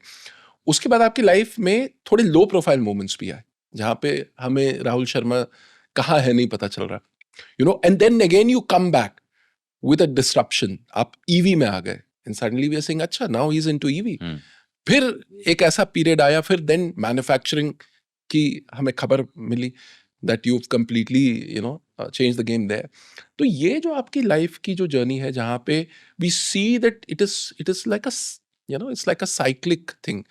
उसके बाद आपकी लाइफ में थोड़े लो प्रोफाइल मोमेंट्स भी आए, जहां पे हमें राहुल शर्मा कहाँ है नहीं पता चल रहा, and then again you come back with a disruption, आप EV में आ गए, and suddenly we are saying, अच्छा, now he's into EV। फिर एक ऐसा पीरियड आया, फिर then मैन्युफैक्चरिंग की हमें खबर मिली that you've completely changed the game there। तो ये जो आपकी लाइफ की जो जर्नी है, जहाँ पे we see that it is like a it's like a cyclic thing,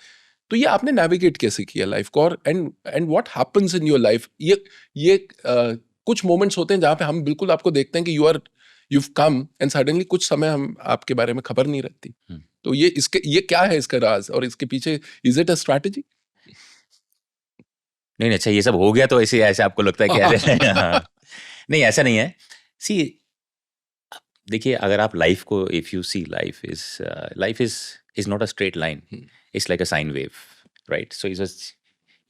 तो ये आपने नेविगेट कैसे किया लाइफ को, और and what happens in your life? ये कुछ मोमेंट्स होते हैं जहाँ पे हम बिल्कुल आपको देखते हैं कि you've come and suddenly कुछ समय हम आपके बारे में खबर नहीं रहती। तो ये क्या है इसका राज, और इसके पीछे is it a strategy? नहीं, अच्छा, ये सब हो गया तो ऐसे आपको लगता है कि ऐसे नहीं, ऐसा नहीं है। सी, देखिए, अगर आप लाइफ को, if you see life is not a straight line, it's like a sine wave, right? So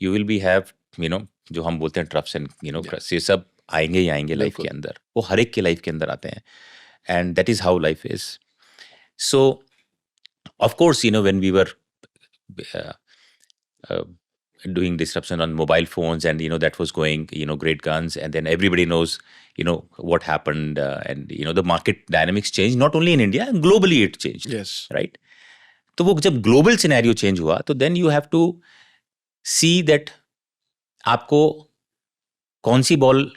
you will be have जो हम बोलते हैं ट्रफ्स एंड ये सब आएंगे ही आएंगे लाइफ के अंदर, वो हर एक के लाइफ के अंदर आते हैं, and that is how life is. So of course when we were doing disruption on mobile phones, and that was going great guns, and then everybody knows what happened, and the market dynamics changed, not only in India, globally it changed, yes, right? तो वो जब global scenario change हुआ तो then you have to see that आपको कौन सी ball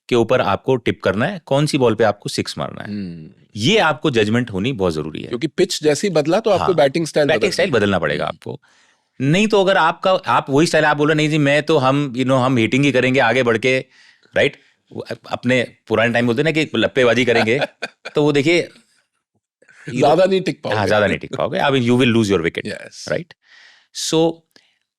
के ऊपर आपको टिप करना है, कौन सी बॉल पे आपको सिक्स मारना है। ये आपको जजमेंट होनी बहुत जरूरी है, क्योंकि पिच जैसी बदला तो आपको बैटिंग स्टाइल बदलना पड़ेगा आपको। नहीं तो अगर आप वही स्टाइल आप बोल रहे नहीं जी मैं तो हम हम हिटिंग ही करेंगे आगे बढ़ के, राइट, अपने पुराने टाइम बोलते ना कि लप्पेबाजी करेंगे तो वो देखिए ज्यादा नहीं टिक पाओगे। हाँ, ज्यादा नहीं टिक पाओगे, अब you will lose your wicket, Yes. Right. So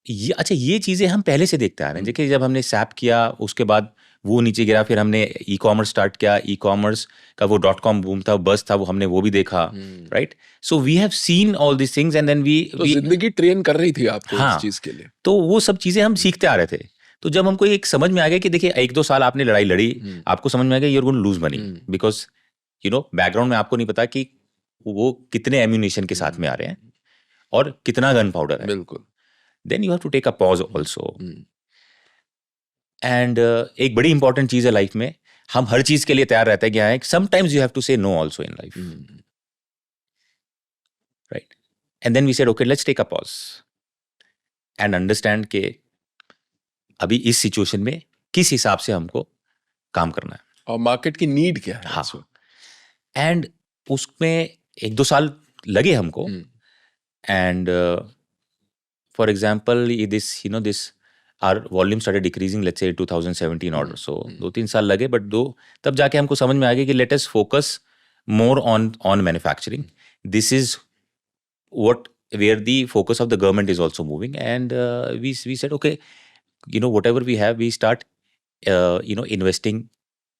अच्छा ये चीजें हम पहले से देखते आ रहे हैं। देखिए जब हमने सैप किया उसके बाद वो नीचे गिरा, फिर हमने ई कॉमर्स स्टार्ट किया, ई कॉमर्स का वो .com बूम था, बस था, वो हमने वो भी देखा, right. So we have seen all this things and then we जिंदगी ट्रेन कर रही थी आपको हाँ, इस चीज के लिए। तो वो सब चीजें हम सीखते आ रहे थे। तो जब हमको एक समझ में आ गया कि देखिए 1-2 साल आपने लड़ाई लड़ी, आपको समझ में आ गया you are going to lose money, because background में आपको नहीं पता कि वो कितने एम्यूनेशन के साथ में आ रहे हैं और कितना गन पाउडर है। बिल्कुल। Then you have to take a pause also. And एक बड़ी इंपॉर्टेंट चीज है लाइफ में, हम हर चीज के लिए तैयार रहते हैं, क्या है sometimes you have to say no also in life, right. And then we said okay let's take a pause and understand के अभी इस सिचुएशन में किस हिसाब से हमको काम करना है और मार्केट की नीड क्या है। हाँ, एंड उसमें 1-2 साल लगे हमको। And for example this are volume started decreasing let's say 2017 और सो 2-3 साल लगे, बट तब जाके हमको समझ में आ गया कि let us focus more on manufacturing. This is what where the focus of the government is also moving and we said okay whatever we have we start investing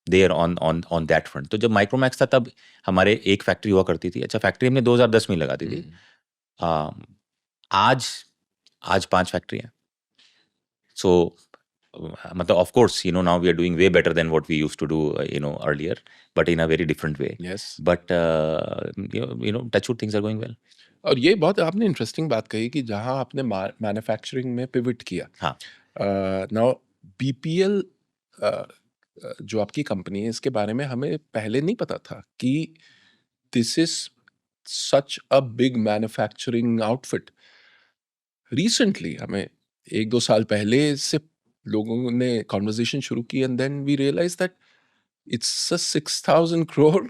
there on that front। तो जब Micromax था तब हमारे एक factory हुआ करती थी। अच्छा फैक्ट्री हमने 2010 में लगा दी थी। आज 5 फैक्ट्री हैं। सो मतलब of course now we are doing way better than what we used to do earlier, but in a very different way. Yes, but touch wood things are going well. और ये बहुत आपने interesting बात कही कि जहां आपने मैन्युफैक्चरिंग में पिवट किया। हाँ, नाउ बीपीएल जो आपकी कंपनी है इसके बारे में हमें पहले नहीं पता था कि this is such a big manufacturing outfit. Recently हमें 1-2 साल पहले से लोगों ने कॉन्वर्जेशन शुरू की and then we realise that it's a 6,000 crore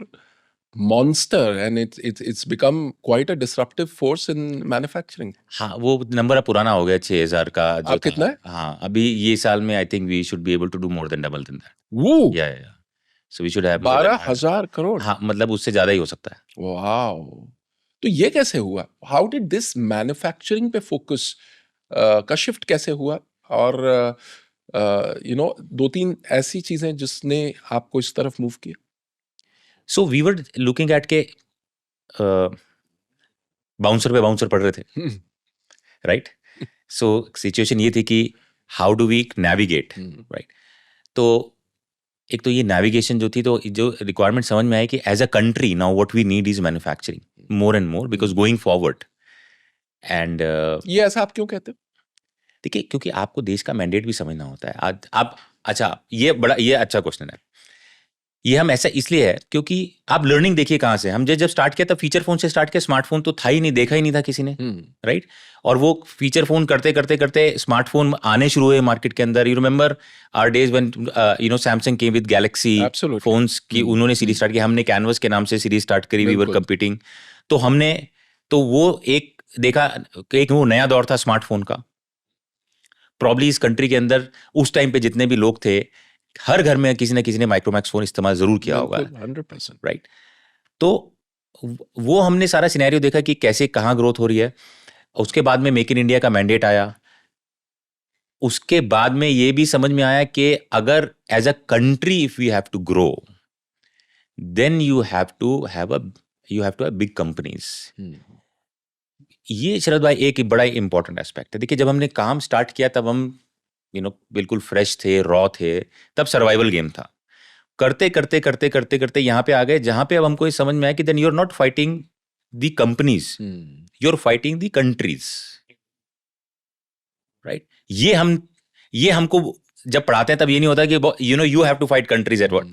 monster and it's become quite a disruptive force in manufacturing। हाँ, वो नंबर अब पुराना हो गया 6,000 का जो अब कितना है? हाँ, अभी ये साल में I think we should be able to do more than double then that. वो या so we should have 12,000 crore। हाँ, मतलब उससे ज्यादा ही हो सकता है। वाओ, तो ये कैसे हुआ? हाउ डिड दिस मैन्युफैक्चरिंग पे फोकस का शिफ्ट कैसे हुआ? और 2-3 ऐसी चीजें जिसने आपको इस तरफ मूव किया। So we were looking at के बाउंसर पे बाउंसर पड़ रहे थे, राइट। सो सिचुएशन ये थी कि how do we navigate, right. तो एक तो ये नेविगेशन जो थी, तो जो रिक्वायरमेंट समझ में आई कि as a country now what we need is manufacturing more and more because going forward. And ये ऐसा आप क्यों कहते हो? देखिए क्योंकि आपको देश का मैंडेट भी समझना होता है। आज आप अच्छा ये अच्छा क्वेश्चन है। ये हम ऐसा इसलिए है क्योंकि आप लर्निंग देखिए कहाँ से। हम जब स्टार्ट किया तब फीचर फोन से स्टार्ट किया, स्मार्टफोन तो था ही नहीं, देखा ही नहीं था किसी ने, राइट। और वो फीचर फोन करते करते करते स्मार्टफोन आने शुरू हुए मार्केट के अंदर। You remember our days when Samsung came with Galaxy phones की, उन्होंने सीरीज स्टार्ट की, हमने कैनवस के नाम से सीरीज स्टार्ट करी, वी वर कंपीटिंग। तो हमने तो वो एक देखा कि एक वो नया दौर था स्मार्टफोन का। प्रॉब्ली इस कंट्री के अंदर उस टाइम पे जितने भी लोग थे, हर घर में किसी न किसी ने माइक्रोमैक्स फोन इस्तेमाल जरूर किया होगा, 100%, राइट। तो वो हमने सारा सिनेरियो देखा कि कैसे कहाँ ग्रोथ हो रही है। उसके बाद में मेक इन इंडिया का मैंडेट आया। उसके बाद में ये भी समझ में आया कि अगर as a country if we have to grow then you have to have big companies. ये शरद भाई एक बड़ा इंपॉर्टेंट एस्पेक्ट है। देखिए जब हमने काम स्टार्ट किया तब हम बिल्कुल फ्रेश थे, रॉ थे, तब सर्वाइवल गेम था। करते करते करते करते करते यहाँ पे आ गए जहां पे अब हमको ये समझ में आया कि then you are not fighting the companies, you are fighting the countries, right. ये हमको जब पढ़ाते हैं तब ये नहीं होता कि you have to fight countries at what.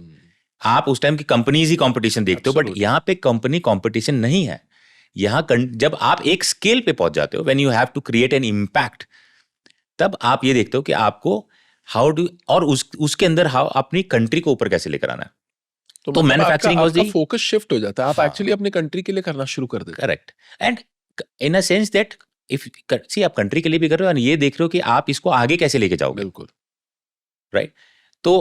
आप उस टाइम की कंपनीज ही कंपटीशन देखते हो, बट यहाँ पे कंपनी कंपटीशन नहीं है। जब आप एक स्केल पे पहुंच जाते हो, when you have to create an impact, तब आप ये देखते हो कि आपको हाउ डू, और उसके अंदर हाउ अपनी कंट्री को ऊपर कैसे लेकर आना है। तो तो मतलब मैन्युफैक्चरिंग वाज आपका दी फोकस शिफ्ट हो जाता है, आप हाँ। एक्चुअली अपने कंट्री के लिए करना शुरू कर देते correct, and in a sense that if see आप कंट्री के लिए भी कर रहे हो और ये देख रहे हो कि आप इसको आगे कैसे लेके हो। जाओगे, बिल्कुल। राइट। तो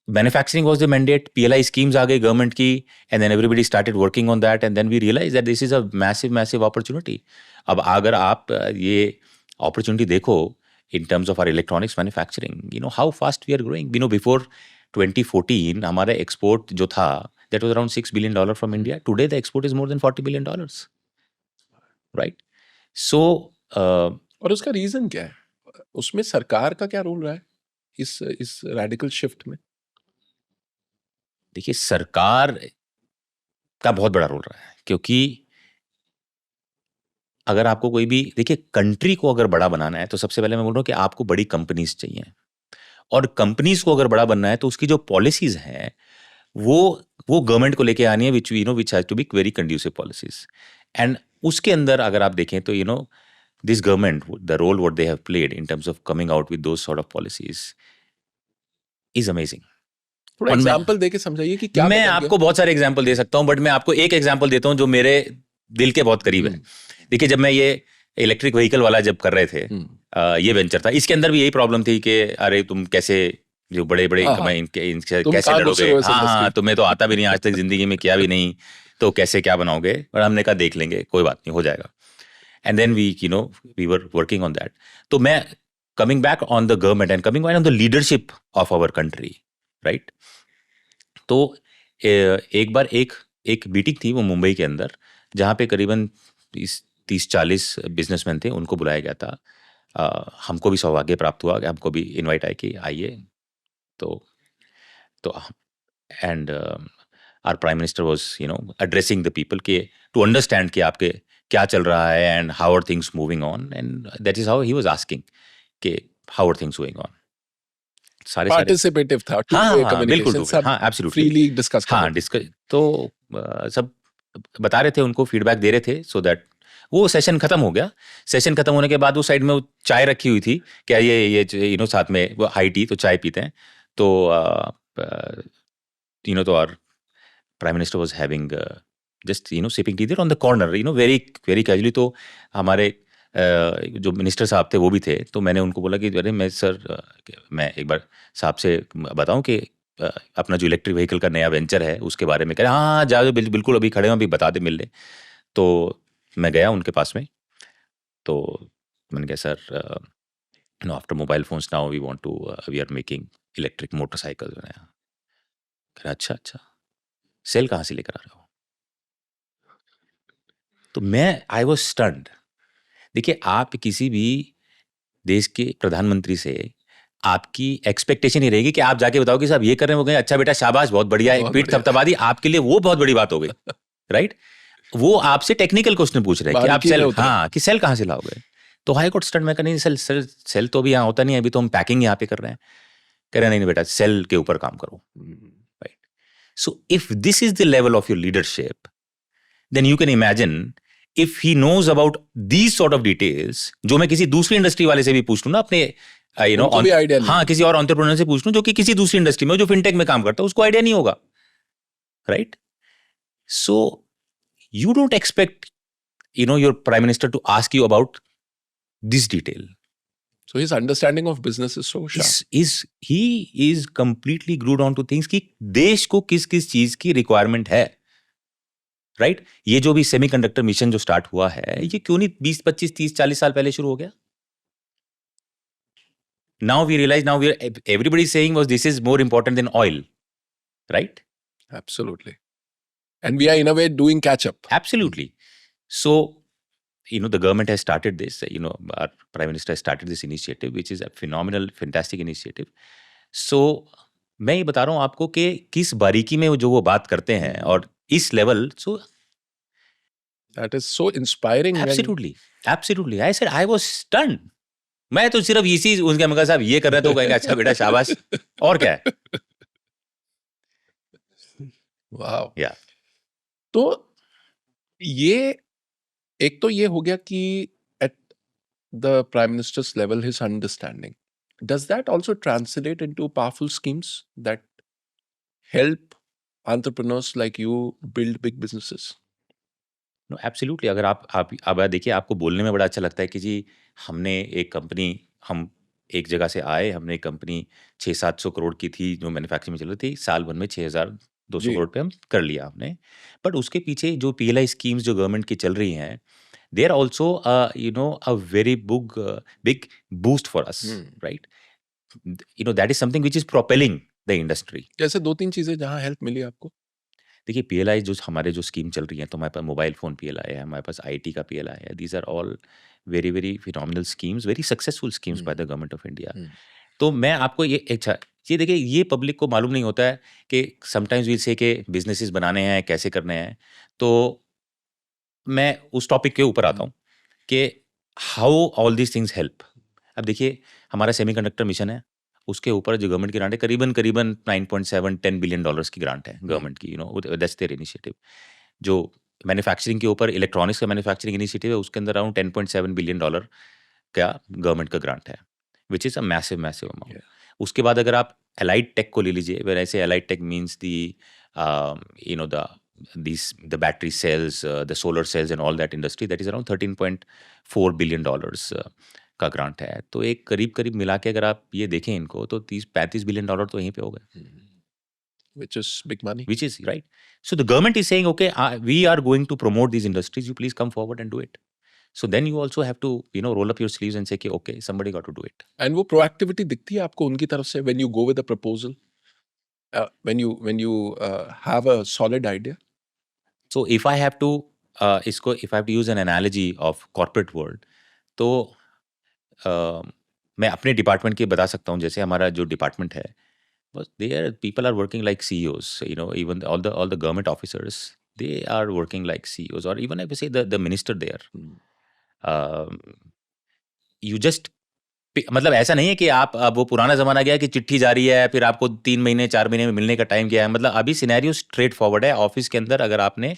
manufacturing was the mandate, PLI schemes आ गई गवर्नमेंट की, and then everybody started working on that, and then we realise that this is a massive opportunity. अब अगर आप ये अपॉर्चुनिटी देखो in terms of our electronics manufacturing, you know how fast we are growing. You know, before 2014 हमारा export जो था, that was around $6 billion from India. Today the export is more than $40 billion, right? So और उसका reason क्या है, उसमें सरकार का क्या रोल रहा है इस रेडिकल शिफ्ट में? देखिए सरकार का बहुत बड़ा रोल रहा है, क्योंकि अगर आपको कोई भी, देखिए कंट्री को अगर बड़ा बनाना है तो सबसे पहले मैं बोल रहा हूँ कि आपको बड़ी कंपनीज चाहिए, और कंपनीज को अगर बड़ा बनना है तो उसकी जो पॉलिसीज हैं वो गवर्नमेंट को लेके आनी है, which you know which has to be very conducive policies. And उसके अंदर अगर आप देखें तो this government, the role what they have played in terms of coming out with those sort of policies is amazing. थोड़ा और example देके समझाइए कि क्या मैं बदल गया? आपको बहुत सारे एग्जांपल दे सकता हूं, बट मैं आपको एक एग्जांपल देता हूं जो मेरे दिल के बहुत करीब है। देखिए जब मैं ये इलेक्ट्रिक व्हीकल वाला जब कर रहे थे, ये वेंचर था, इसके अंदर भी यही प्रॉब्लम थी कि अरे तुम कैसे जो बड़े बड़े इनसे तुम कैसे कहाँ घुसे लड़ोगे, हो इस हाँ हाँ industry? तुम्हें तो आता भी नहीं, आज तक जिंदगी में किया भी नहीं, तो कैसे क्या बनाओगे। और हमने कहा देख लेंगे, कोई बात नहीं, हो जाएगा। And then we were working on that. तो मैं coming back on the government and coming back on the leadership of our country, right. तो एक बार एक मीटिंग थी वो मुंबई के अंदर, जहाँ पे करीबन 30-40 बिजनेसमैन थे, उनको बुलाया गया था। हमको भी सौभाग्य प्राप्त हुआ कि हमको भी इनवाइट आए कि आइए। तो and our prime minister was addressing the people के टू अंडरस्टैंड कि आपके क्या चल रहा है and how are things moving on, and that is how he was asking कि how are things going on. सारे पार्टिसिपेटिव था, हाँ two-way हाँ बिल्कुल communication, सब हाँ एब्सोल्युटली फ्रीली डिस्कस कर हाँ रहे थे। डिस्कस। तो सब बता रहे थे, उनको फीडबैक दे रहे थे, सो दैट वो सेशन खत्म हो गया। सेशन खत्म होने के बाद वो साइड में वो चाय रखी हुई थी, क्या ये साथ में वो हाई टी, तो चाय पीते हैं। तो तो our prime minister was having just sipping tea there on the corner, very very casually. तो हमारे जो मिनिस्टर साहब थे वो भी थे, तो मैंने उनको बोला कि अरे मैं एक बार साहब से बताऊं कि अपना जो इलेक्ट्रिक व्हीकल का नया वेंचर है उसके बारे में। कह रहे हाँ जाओ बिल्कुल अभी खड़े हैं, अभी बता दे, मिल ले। तो मैं गया उनके पास में, तो मैंने कहा sir after mobile phones now we want to we are making electric motorcycle. कह रहा अच्छा, सेल कहाँ से लेकर आ रहे हो? तो मैं आई वाज स्टन्ड। देखिए आप किसी भी देश के प्रधानमंत्री से आपकी एक्सपेक्टेशन ही रहेगी कि आप जाके बताओ कि साहब ये कर रहे हैं, वो कहें अच्छा बेटा शाबाश बहुत बढ़िया, एक बहुत पीठ बढ़िया। थपथपा दी, आपके लिए वो बहुत बड़ी बात हो गई, राइट। वो आपसे टेक्निकल क्वेश्चन पूछ रहे हैं कि आप बारीकी में सेल, उतरे। हाँ कि सेल कहाँ से लाओगे। तो हाई कोर्ट स्टैंड में कहा नहीं सेल तो अभी यहाँ होता नहीं है, अभी तो हम पैकिंग यहाँ पे कर रहे हैं। कह रहे नहीं बेटा सेल के ऊपर काम करो, right. So if this is the level of your leadership, then you can imagine if he knows about these sort of details, जो मैं किसी दूसरी इंडस्ट्री वाले से भी पूछ लूं ना, अपने उनको भी idea नहीं। हाँ किसी और एंटरप्रेन्योर से पूछ लूं जो कि किसी दूसरी इंडस्ट्री में, जो फिनटेक में काम करता है, उसको आइडिया नहीं होगा, right. So you don't expect your prime minister to ask you about this detail. So his understanding of business is so sharp. He is completely glued on to things कि देश को किस किस चीज की रिक्वायरमेंट है, राइट। ये जो भी सेमीकंडक्टर मिशन जो स्टार्ट हुआ है, ये क्यों नहीं 20, 25, 30, 40 साल पहले शुरू हो गया? Now we realize, everybody is saying was this is more important than oil, right? Absolutely. And we are in a way doing catch up. Absolutely. So, the government has started this, our Prime Minister has started this initiative, which is a phenomenal, fantastic initiative. So, मैं ये बता रहा हूँ आपको कि किस बारीकी में जो वो बात करते हैं और इस level, so that is so inspiring. Absolutely. I said I was stunned. मैं तो सिर्फ इसी उनके मगर साहब ये कर रहे तो कहेंगे अच्छा बेटा शाबाश, और क्या है। Wow. Yeah. तो ये एक तो ये हो गया कि at the prime minister's level his understanding, does that also translate into powerful schemes that help entrepreneurs like you build big businesses? No absolutely. अगर आप अब देखिए, आपको बोलने में बड़ा अच्छा लगता है कि जी हमने एक कंपनी, हम एक जगह से आए, हमने एक कंपनी 600-700 करोड़ की थी जो मैन्युफैक्चरिंग में चल रही थी, साल भर में 6,200 जी। करोड़ पे हम कर लिया हमने। बट उसके पीछे जो पीएलआई स्कीम्स जो गवर्नमेंट की चल रही हैं, they are also a very big boost for us, right? That is something which is propelling the industry. जैसे 2-3 चीजें जहां हेल्प मिली आपको? देखिए, पीएलआई जो हमारे जो स्कीम चल रही है, तो हमारे पास मोबाइल फ़ोन पीएलआई है, हमारे पास आईटी का पीएलआई है। These are all very, very phenomenal schemes, very successful schemes by the government of India. Hmm, तो मैं आपको ये अच्छा, ये देखिए, ये पब्लिक को मालूम नहीं होता है कि समटाइम्स वी से कि बिज़नेसेस बनाने हैं, कैसे करने हैं। तो मैं उस टॉपिक के ऊपर आता हूँ कि how all these things help. अब देखिए, हमारा सेमीकंडक्टर मिशन है, उसके ऊपर जो गवर्नमेंट की ग्रांट है, करीबन 9.7-10 बिलियन डॉलर्स की ग्रांट है गवर्नमेंट की, दैट्स देयर इनिशिएटिव। जो मैन्युफैक्चरिंग के ऊपर इलेक्ट्रॉनिक्स का मैन्युफैक्चरिंग इनिशिएटिव है, उसके अंदर अराउंड 10.7 बिलियन डॉलर का गवर्नमेंट का ग्रांट है, which is a massive massive amount. Yeah. उसके बाद अगर आप एलाइड टेक को ले लीजिए, when I say allied tech means the the battery cells, the solar cells and all that industry, that is around 13.4 billion dollars का grant है। तो एक करीब मिला के अगर आप ये देखें इनको, तो 30-35 बिलियन डॉलर तो यहीं पे हो गए, Which is big money. which is right. So the government is saying, okay, we are going to promote these industries. You please come forward and do it. So then you also have to, roll up your sleeves and say, okay, somebody got to do it. And वो proactivity दिखती है आपको उनकी तरफ से when you go with a proposal, when you have a solid idea? So if I have to, if I have to use an analogy of corporate world, तो मैं अपने डिपार्टमेंट की बता सकता हूँ। जैसे हमारा जो डिपार्टमेंट है, बस there people are working like CEOs, even all the government officers, they are working like CEOs, और even I say the minister there. You just, मतलब ऐसा नहीं है कि आप, अब वो पुराना ज़माना गया कि चिट्ठी जारी है, फिर आपको 3 महीने 4 महीने में मिलने का टाइम गया है। मतलब अभी सिनेरियो स्ट्रेट फॉरवर्ड है। ऑफिस के अंदर अगर आपने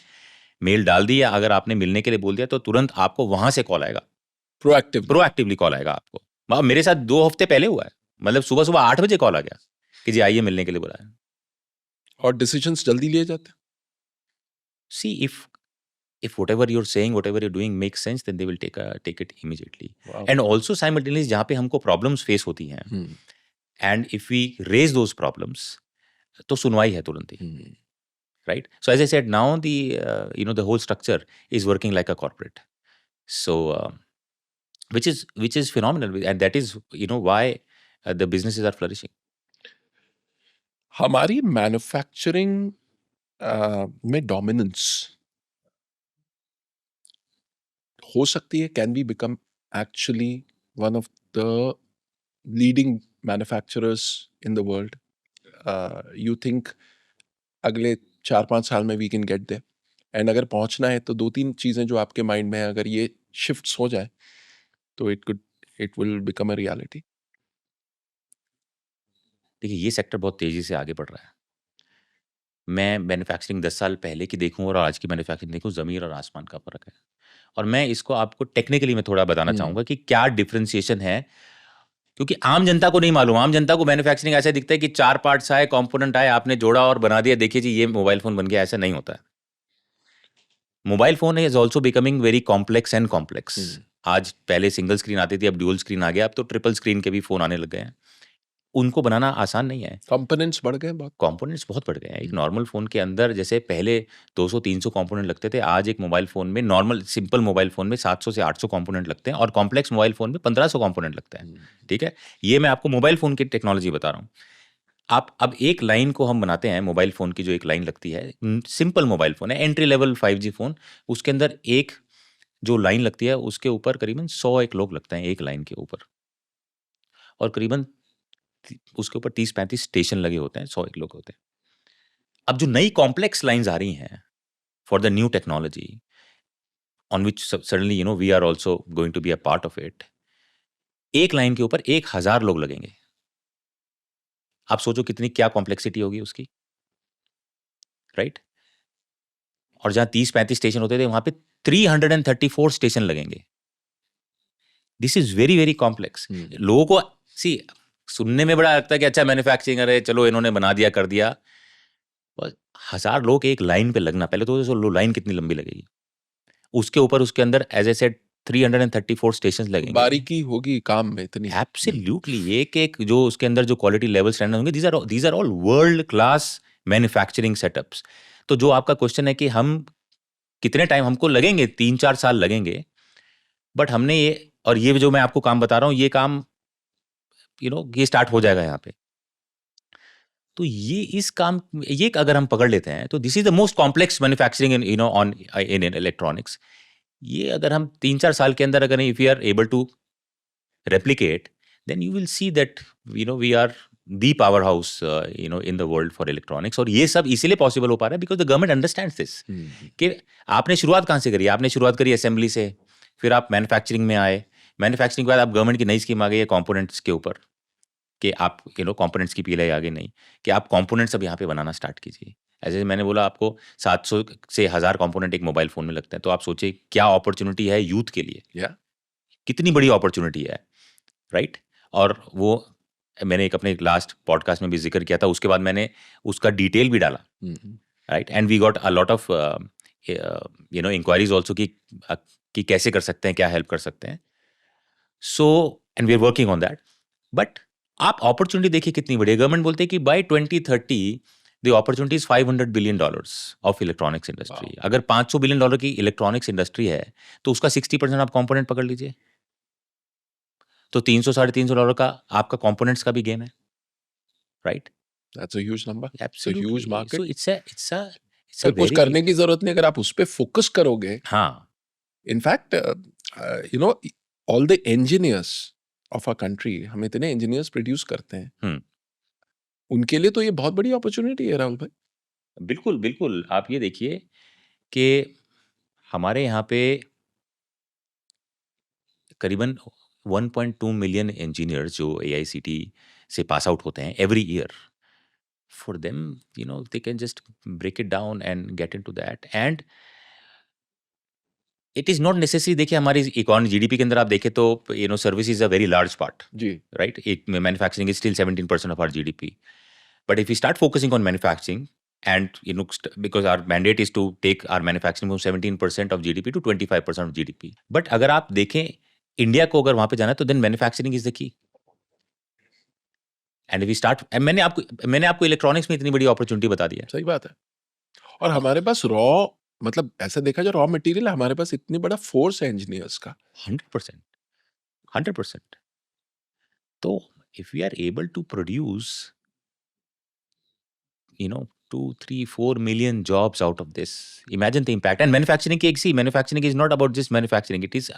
मेल डाल दी या अगर आपने मिलने के लिए बोल दिया, तो तुरंत आपको वहाँ से कॉल आएगा, Proactively. प्रोएक्टिवली कॉल आएगा आपको। मेरे साथ 2 हफ्ते पहले हुआ है, मतलब सुबह-सुबह 8 बजे कॉल आ गया कि जी आइए, मिलने के लिए बुलाया। और decisions जल्दी लिए जाते हैं? सी if whatever you're saying, whatever you're doing makes sense, then they will take it immediately. Wow. And also simultaneously, जहाँ पे हमको प्रॉब्लम्स फेस होती हैं, and if we raise those problems, तो सुनवाई है तुरंत ही, right? So as I said, now the whole structure is working like a corporate. So which is phenomenal, and that is why the businesses are flourishing. हमारी manufacturing में dominance हो सकती है, can we become actually one of the leading manufacturers in the world? You think अगले 4-5 साल में we can get there? And अगर पहुंचना है तो 2-3 चीजें जो आपके माइंड में है, अगर ये शिफ्ट्स हो जाए तो it will become a reality. देखिए, ये सेक्टर बहुत तेजी से आगे बढ़ रहा है। मैं मैन्युफैक्चरिंग 10 साल पहले की देखूं और आज की मैन्युफैक्चरिंग देखूं, ज़मीन और आसमान का फ़र्क है। और मैं इसको आपको टेक्निकली मैं थोड़ा बताना चाहूँगा कि क्या डिफरेंशिएशन है, क्योंकि आम जनता को नहीं मालूम। आम जनता को मैन्युफैक्चरिंग ऐसा दिखता है कि 4 पार्ट्स आए, कंपोनेंट आए, आपने जोड़ा और बना दिया, देखिए जी ये मोबाइल फ़ोन बन गया। ऐसा नहीं होता है। Mobile phone is also becoming very complex and complex. आज पहले सिंगल स्क्रीन आती थी, अब ड्यूल स्क्रीन आ गया, अब तो ट्रिपल स्क्रीन के भी फ़ोन आने लग गए हैं। उनको बनाना आसान नहीं है। कंपोनेंट्स बढ़ गए बहुत। कंपोनेंट्स बहुत बढ़ गए हैं। एक नॉर्मल फ़ोन के अंदर जैसे पहले 200-300 कंपोनेंट लगते थे, आज एक मोबाइल फ़ोन में, नॉर्मल सिंपल मोबाइल फ़ोन में 700 से 800 कंपोनेंट लगते हैं, और कॉम्प्लेक्स मोबाइल फ़ोन में 1500 कंपोनेंट लगते हैं। ठीक है? ये मैं आपको मोबाइल फ़ोन की टेक्नोलॉजी बता रहा हूँ। आप अब एक लाइन को हम बनाते हैं, मोबाइल फ़ोन की जो एक लाइन लगती है, सिंपल मोबाइल फ़ोन है, एंट्री लेवल 5G फ़ोन, उसके अंदर एक जो लाइन लगती है, उसके ऊपर करीबन 100 एक लोग लगते हैं एक लाइन के ऊपर, और करीबन उसके ऊपर 30-35 स्टेशन लगे होते हैं, 100 एक लोग होते हैं। अब जो नई कॉम्प्लेक्स लाइन्स आ रही हैं for the new technology, on which suddenly we are also going to be a part of it, एक लाइन के ऊपर 1000 लोग लगेंगे। आप सोचो कितनी क्या कॉम्प्लेक्सिटी होगी उसकी, राइट? और जहाँ 30-35 स्टेशन होते थे वहाँ पे 334 स्टेशन लगेंगे। This is very very complex. लोगों को सी सुनने में बड़ा लगता है कि अच्छा मैन्युफैक्चरिंग, अरे चलो इन्होंने बना दिया कर दिया। 1000 लोग एक लाइन पे लगना, पहले तो लाइन कितनी लंबी लगेगी, उसके ऊपर उसके अंदर एज ए सेड 334 स्टेशन लगेंगे। बारीकी होगी काम में इतनी। एब्सोल्युटली, एक एक जो उसके अंदर जो क्वालिटी लेवल स्टैंडर्ड होंगे, these are all world class manufacturing setups. तो जो आपका क्वेश्चन है कि हम कितने टाइम हमको लगेंगे, 3-4 साल लगेंगे, बट हमने ये, और ये जो मैं आपको काम बता रहा हूँ, ये काम ये स्टार्ट हो जाएगा यहाँ पे। तो ये इस काम, ये अगर हम पकड़ लेते हैं तो this is the most complex manufacturing in electronics. ये अगर हम 3-4 साल के अंदर अगर if we are able to replicate, then you will see that we are the powerhouse in the world for electronics। और ये सब इसीलिए पॉसिबल हो पा रहा है because the government understands this। कि आपने शुरुआत कहाँ से करी? आपने शुरुआत करी असेंबली से, फिर आप मैन्युफैक्चरिंग में आए, मैन्युफैक्चरिंग के बाद आप गवर्नमेंट की नई स्कीम आ गई है कंपोनेंट्स के ऊपर, कि आप कंपोनेंट्स की पीलाई आगे नहीं, कि आप कंपोनेंट्स अब यहाँ पे बनाना स्टार्ट कीजिए। ऐसे मैंने बोला आपको 700 से 1000 कंपोनेंट एक मोबाइल फोन में लगते हैं, तो आप सोचिए क्या अपॉर्चुनिटी है यूथ के लिए, कितनी बड़ी अपॉर्चुनिटी है, राइट। और वो मैंने एक अपने लास्ट पॉडकास्ट में भी जिक्र किया था, उसके बाद मैंने उसका डिटेल भी डाला, right. And we got a lot of inquiries also कि कैसे कर सकते हैं, क्या हेल्प कर सकते हैं। So and we are working on that. But आप अपॉर्चुनिटी देखिए कितनी बड़ी है। गवर्नमेंट बोलते हैं कि by 2030 the opportunity is $500 billion of electronics industry. अगर $500 बिलियन की इलेक्ट्रॉनिक्स इंडस्ट्री है तो उसका 60% आप कंपोनेंट पकड़ लीजिए, तो $300-350 का आपका कंपोनेंट्स का भी गेम है, right. That's a huge number. Absolutely. It's a huge market. So it's a फिर कुछ करने की जरूरत नहीं अगर आप उस पे फोकस करोगे। हाँ, in fact all the engineers of a country, हम इतने इंजीनियर्स प्रोड्यूस करते हैं, उनके लिए तो ये बहुत बड़ी अपॉर्चुनिटी है राहुल भाई। बिल्कुल बिल्कुल। आप ये देखिए कि हमारे यहाँ पे करीबन 1.2 मिलियन इंजीनियर्स जो AICTE से पास आउट होते हैं every year. For them they can just break it down and get into that, and it is not necessary. देखिए हमारी इकोनॉमी GDP के अंदर आप देखें तो service is a very large part, जी, right. Manufacturing is still 17% of our GDP, but if you start focusing on manufacturing and because our mandate is to take our manufacturing from 17% of GDP to 25% of GDP। but अगर आप देखें India को, अगर वहां पे जाना है तो then manufacturing is the key। and if we start, मैंने आपको इलेक्ट्रॉनिक्स में इतनी बड़ी अपॉर्चुनिटी बता दी है। सही बात है। और हमारे पास रॉ, मतलब ऐसा देखा जाए रॉ मटेरियल, हमारे पास इतनी बड़ा फोर्स है इंजीनियर्स का। 100%। तो if we are able to produce 2-3-4 million jobs out of this, imagine the impact। and manufacturing manufacturing is not about just manufacturing, it is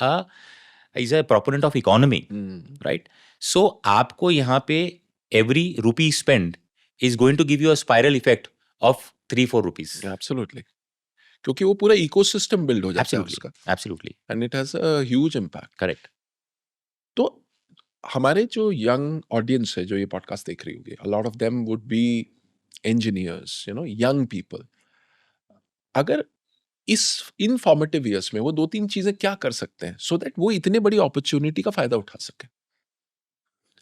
a proponent of economy, right। so आपको यहाँ पे every rupee spent is going to give you a spiral effect of 3-4 rupees। Absolutely, क्योंकि वो पूरा ecosystem build हो जाता है उसका। Absolutely। And it has a huge impact. Correct. तो हमारे जो यंग ऑडियंस है जो ये पॉडकास्ट देख रही होगी, a lot of them would be engineers, young people। अगर इस इनफॉर्मेटिव ईयर्स में वो 2-3 चीजें क्या कर सकते हैं सो दैट वो इतने बड़ी अपॉर्चुनिटी का फायदा उठा सके?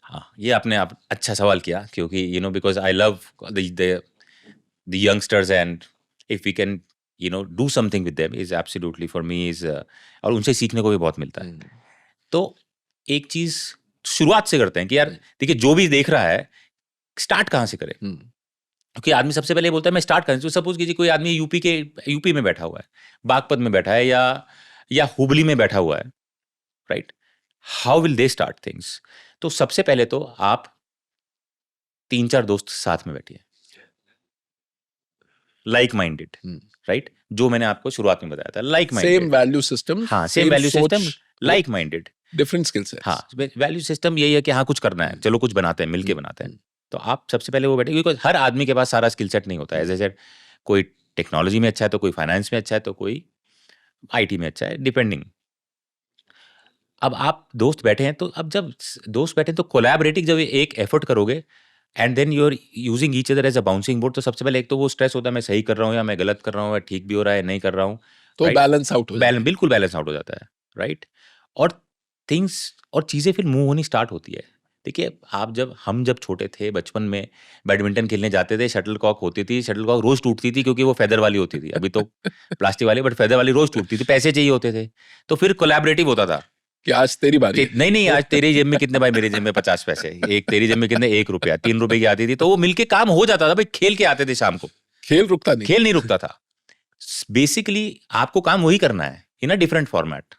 हाँ, ये आपने अच्छा सवाल किया, क्योंकि because I love the youngsters, and if we can do something with them is absolutely for me is, और उनसे सीखने को भी बहुत मिलता है। तो एक चीज शुरुआत से करते हैं कि यार देखिए, जो भी देख रहा है स्टार्ट कहाँ से करे। क्योंकि आदमी सबसे पहले बोलता है मैं स्टार्ट करें। तो सपोज कीजिए कोई आदमी यूपी में बैठा हुआ है, बागपत में बैठा है, या हुबली में बैठा हुआ है, right. How will they start things? तो सबसे पहले तो आप 3-4 दोस्त साथ में बैठिए, लाइक माइंडेड, राइट। जो मैंने आपको शुरुआत में बताया था, like minded, same value system. हाँ, same value system, like minded, different skill sets. हाँ, वैल्यू सिस्टम यही है कि हाँ कुछ करना है, चलो कुछ बनाते हैं, मिलके बनाते हैं। तो आप सबसे पहले वो बैठे, क्योंकि हर आदमी के पास सारा स्किल सेट नहीं होता है। जैसे कोई टेक्नोलॉजी में अच्छा है, तो कोई फाइनेंस में अच्छा है, तो कोई IT में अच्छा है, डिपेंडिंग। अब आप दोस्त बैठे हैं, तो अब जब दोस्त बैठे हैं तो कोलैबोरेटिव जब एक एफर्ट करोगे and then you are using each other as a bouncing board. तो सबसे पहले एक तो वो स्ट्रेस होता है मैं सही कर रहा हूँ या मैं गलत कर रहा हूँ, या ठीक भी हो रहा है नहीं कर रहा हूँ, तो राइट? बैलेंस आउट हो जाता है। बिल्कुल बैलेंस आउट हो जाता है, राइट? और थिंग्स और चीज़ें फिर मूव होनी स्टार्ट होती है। देखिए, हम जब छोटे थे बचपन में बैडमिंटन खेलने जाते थे, शटलकॉक होती थी, शटलकॉक रोज टूटती थी क्योंकि वो फेदर वाली होती थी। अभी तो प्लास्टिक वाली, बट फेदर वाली रोज टूटती थी, पैसे चाहिए होते थे, तो फिर कोलैबोरेटिव होता था कि आज तेरी बारी कि नहीं नहीं आज तेरी जेब में कितने, भाई मेरी जेब में 50 पैसे, एक तेरी जेब में कितने, 1 रुपया, 3 रुपए की आती थी, तो वो मिलके काम हो जाता था भाई। खेल के आते थे शाम को, खेल रुकता नहीं। खेल नहीं रुकता था। बेसिकली आपको काम वही करना है इन अ डिफरेंट फॉर्मेट,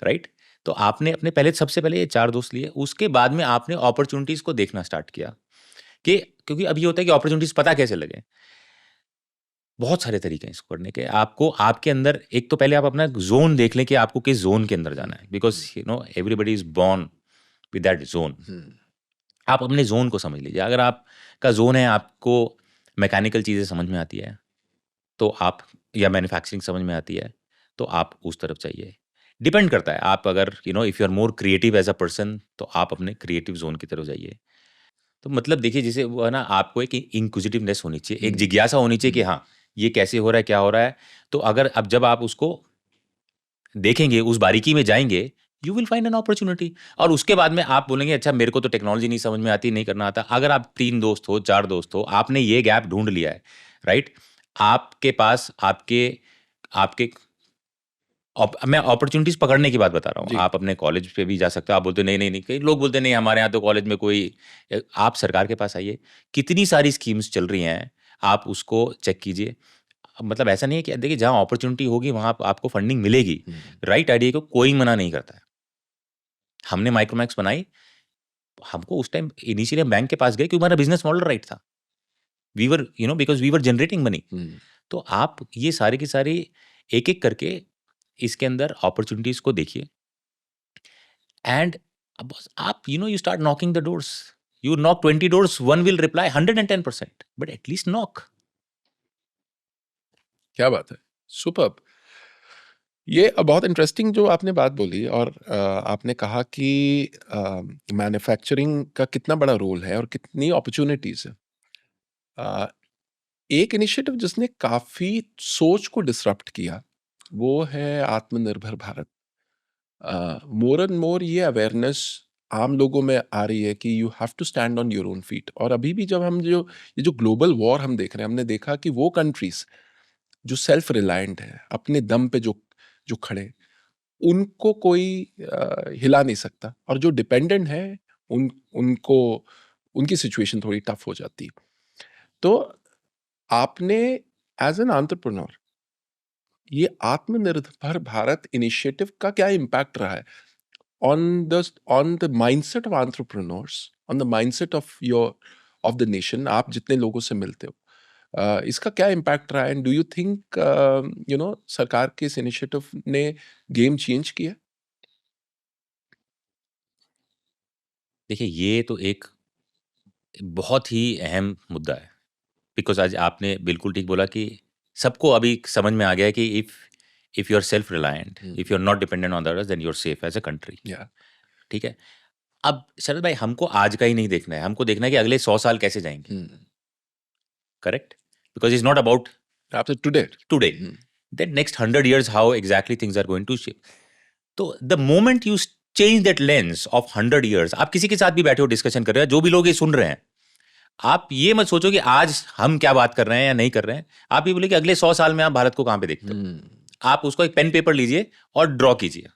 राइट? तो आपने अपने पहले, सबसे पहले ये 4 दोस्त लिए, उसके बाद में आपने अपॉर्चुनिटीज को देखना स्टार्ट किया कि, क्योंकि अब ये होता है कि अपॉर्चुनिटीज पता कैसे लगे। बहुत सारे तरीके हैं इसको करने के। आपको आपके अंदर एक तो पहले आप अपना जोन देख लें कि आपको किस जोन के अंदर जाना है, because everybody is born with that zone. आप अपने जोन को समझ लीजिए। अगर आपका जोन है, आपको मैकेनिकल चीज़ें समझ में आती है तो आप, या मैन्युफैक्चरिंग समझ में आती है तो आप उस तरफ चाहिए। डिपेंड करता है, आप अगर if you are more creative as a person तो आप अपने क्रिएटिव जोन की तरफ जाइए। तो मतलब देखिए, जैसे वो है ना, आपको एक इंक्विजिटिवनेस होनी चाहिए, एक जिज्ञासा होनी चाहिए कि हाँ ये कैसे हो रहा है, क्या हो रहा है। तो अगर अब जब आप उसको देखेंगे, उस बारीकी में जाएंगे, you will find an opportunity. और उसके बाद में आप बोलेंगे अच्छा मेरे को तो टेक्नोलॉजी नहीं समझ में आती, नहीं करना आता। अगर आप 3 दोस्त हो, 4 दोस्त हो, आपने ये गैप ढूंढ लिया है, राइट? आपके पास आपके आपके मैं अपॉर्चुनिटीज पकड़ने की बात बता रहा हूँ। जी। आप अपने कॉलेज पे भी जा सकते हो। आप बोलते हो नहीं नहीं नहीं, कई लोग बोलते हैं नहीं हमारे यहाँ तो कॉलेज में कोई, आप सरकार के पास आइए, कितनी सारी स्कीम्स चल रही हैं, आप उसको चेक कीजिए। मतलब ऐसा नहीं है कि देखिए जहाँ अपॉर्चुनिटी होगी वहाँ आपको फंडिंग मिलेगी। राइट आइडिया को कोई मना नहीं करता है। हमने माइक्रोमैक्स बनाई, हमको उस टाइम इनिशियली हम बैंक के पास गए क्योंकि हमारा बिजनेस मॉडल राइट था। We were because we were generating money. तो आप ये सारी की सारी एक एक करके इसके अंदर अपॉर्चुनिटीज को देखिए। एंड अब बस आप you start knocking the doors. You knock 20 doors, one will reply 110%, but at least knock. क्या बात है, सुपर्ब। ये बहुत इंटरेस्टिंग जो आपने बात बोली, और आपने कहा कि मैन्युफैक्चरिंग का कितना बड़ा रोल है और कितनी अपॉर्चुनिटीज है। एक इनिशिएटिव जिसने काफी सोच को डिसरप्ट किया वो है आत्मनिर्भर भारत। मोर एंड मोर ये अवेयरनेस आम लोगों में आ रही है कि you have to stand on your own feet. और अभी भी जब हम ये जो ग्लोबल वॉर हम देख रहे हैं, हमने देखा कि वो कंट्रीज जो सेल्फ रिलायंट है, अपने दम पे जो जो खड़े, उनको कोई हिला नहीं सकता, और जो डिपेंडेंट है उनको उनकी सिचुएशन थोड़ी टफ हो जाती है। तो आपने एज एन एंटरप्रेन्योर ये आत्मनिर्भर भारत इनिशिएटिव का क्या इम्पैक्ट रहा है on the mindset of entrepreneurs, on the mindset of the nation? आप जितने लोगों से मिलते हो, इसका क्या इम्पैक्ट रहा है? एंड डू यू थिंक सरकार के इस इनिशिएटिव ने गेम चेंज किया? देखिए, ये तो एक बहुत ही अहम मुद्दा है, बिकॉज आज आपने बिल्कुल ठीक बोला कि सबको अभी समझ में आ गया है कि if you are self reliant, if you are not dependent on others, then you are safe as a country. या ठीक है। अब शरद भाई, हमको आज का ही नहीं देखना है, हमको देखना है कि अगले 100 साल कैसे जाएंगे। Correct? Because is not about आपसे today today, then next 100 years how exactly things are going to shape. तो the moment you change that lens of 100 years, आप किसी के साथ भी बैठे हो डिस्कशन कर रहे हो, जो भी लोग ये सुन रहे हैं, आप ये मत सोचो कि आज हम क्या बात कर रहे हैं या नहीं कर रहे हैं। आप ये बोले कि अगले 100 साल में आप भारत को कहां पे देखते हो। आप उसको एक पेन पेपर लीजिए और ड्रॉ कीजिए।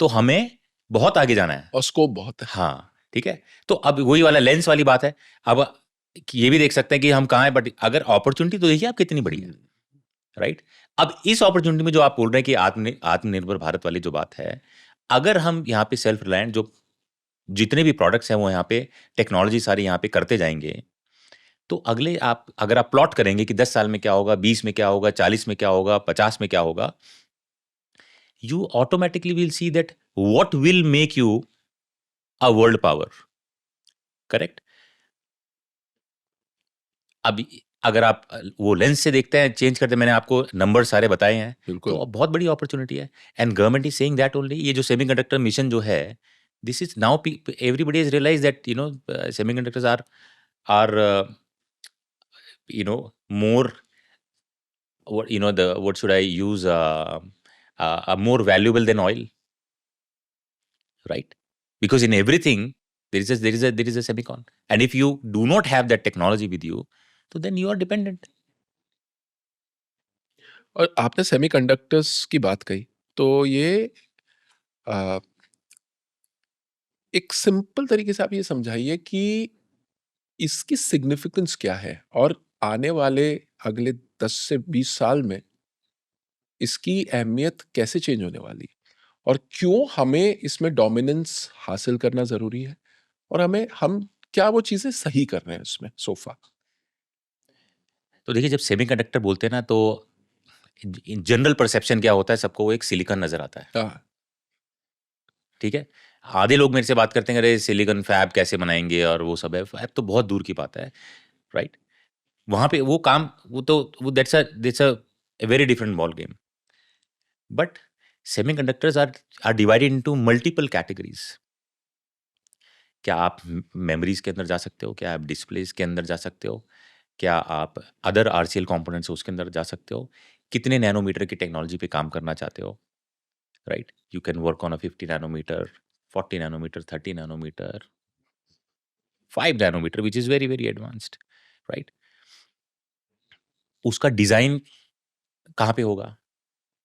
तो हमें बहुत आगे जाना है और स्कोप बहुत है। हाँ, ठीक है। तो अब वही वाला लेंस वाली बात है। अब ये भी देख सकते हैं कि हम कहाँ हैं, बट अगर अपॉर्चुनिटी तो देखिए आप कितनी बड़ी है, राइट? अब इस अपॉर्चुनिटी में जो आप बोल रहे हैं कि आत्मनिर्भर भारत वाली जो बात है, अगर हम यहाँ पे सेल्फ रिलायंट, जो जितने भी प्रोडक्ट्स हैं वो यहाँ पे टेक्नोलॉजी सारी यहाँ पे करते जाएंगे, तो अगर आप प्लॉट करेंगे कि 10 साल में क्या होगा, 20 में क्या होगा, 40 में क्या होगा, 50 में क्या होगा, you automatically will see that what will make you a world power. Correct? अब अगर आप वो लेंस से देखते हैं, चेंज करते हैं, मैंने आपको नंबर सारे बताए हैं, बिल्कुल। तो बहुत बड़ी अपॉर्चुनिटी है। And government is saying that only. ये जो सेमीकंडक्टर मिशन जो है, this is now everybody has realized that semiconductors are more, what should I use, more valuable than oil, right? Because in everything there is a semicon, and if you do not have that technology with you, so then you are dependent. और आपने semiconductors की बात कही, तो ये आ, एक simple तरीके से आप ये समझाइए कि इसकी सिग्निफिकेंस क्या है, और आने वाले अगले 10 से 20 साल में इसकी अहमियत कैसे चेंज होने वाली है, और क्यों हमें इसमें डोमिनेंस हासिल करना जरूरी है, और हम क्या वो चीजें सही कर रहे हैं इसमें सोफा। तो देखिए, जब सेमीकंडक्टर बोलते हैं ना, तो जनरल परसेप्शन क्या होता है, सबको वो एक सिलिकॉन नजर आता है, हाँ, ठीक है। आधे लोग मेरे से बात करते हैं, अरे सिलिकॉन फैब कैसे बनाएंगे, और वो सब है, फैब तो बहुत दूर की बात है, राइट। वहां पे वो काम, वो that's a very different ball game. But semiconductors are divided into multiple categories. क्या आप मेमोरीज के अंदर जा सकते हो, क्या आप डिस्प्लेस के अंदर जा सकते हो, क्या आप अदर आरसीएल कंपोनेंट्स उसके अंदर जा सकते हो, कितने नैनोमीटर की टेक्नोलॉजी पे काम करना चाहते हो, right. You can work on a 50 nanometer, 40 nanometer, 30 nanometer, 5 nanometer, which is very very advanced, right. उसका डिजाइन कहाँ पे होगा?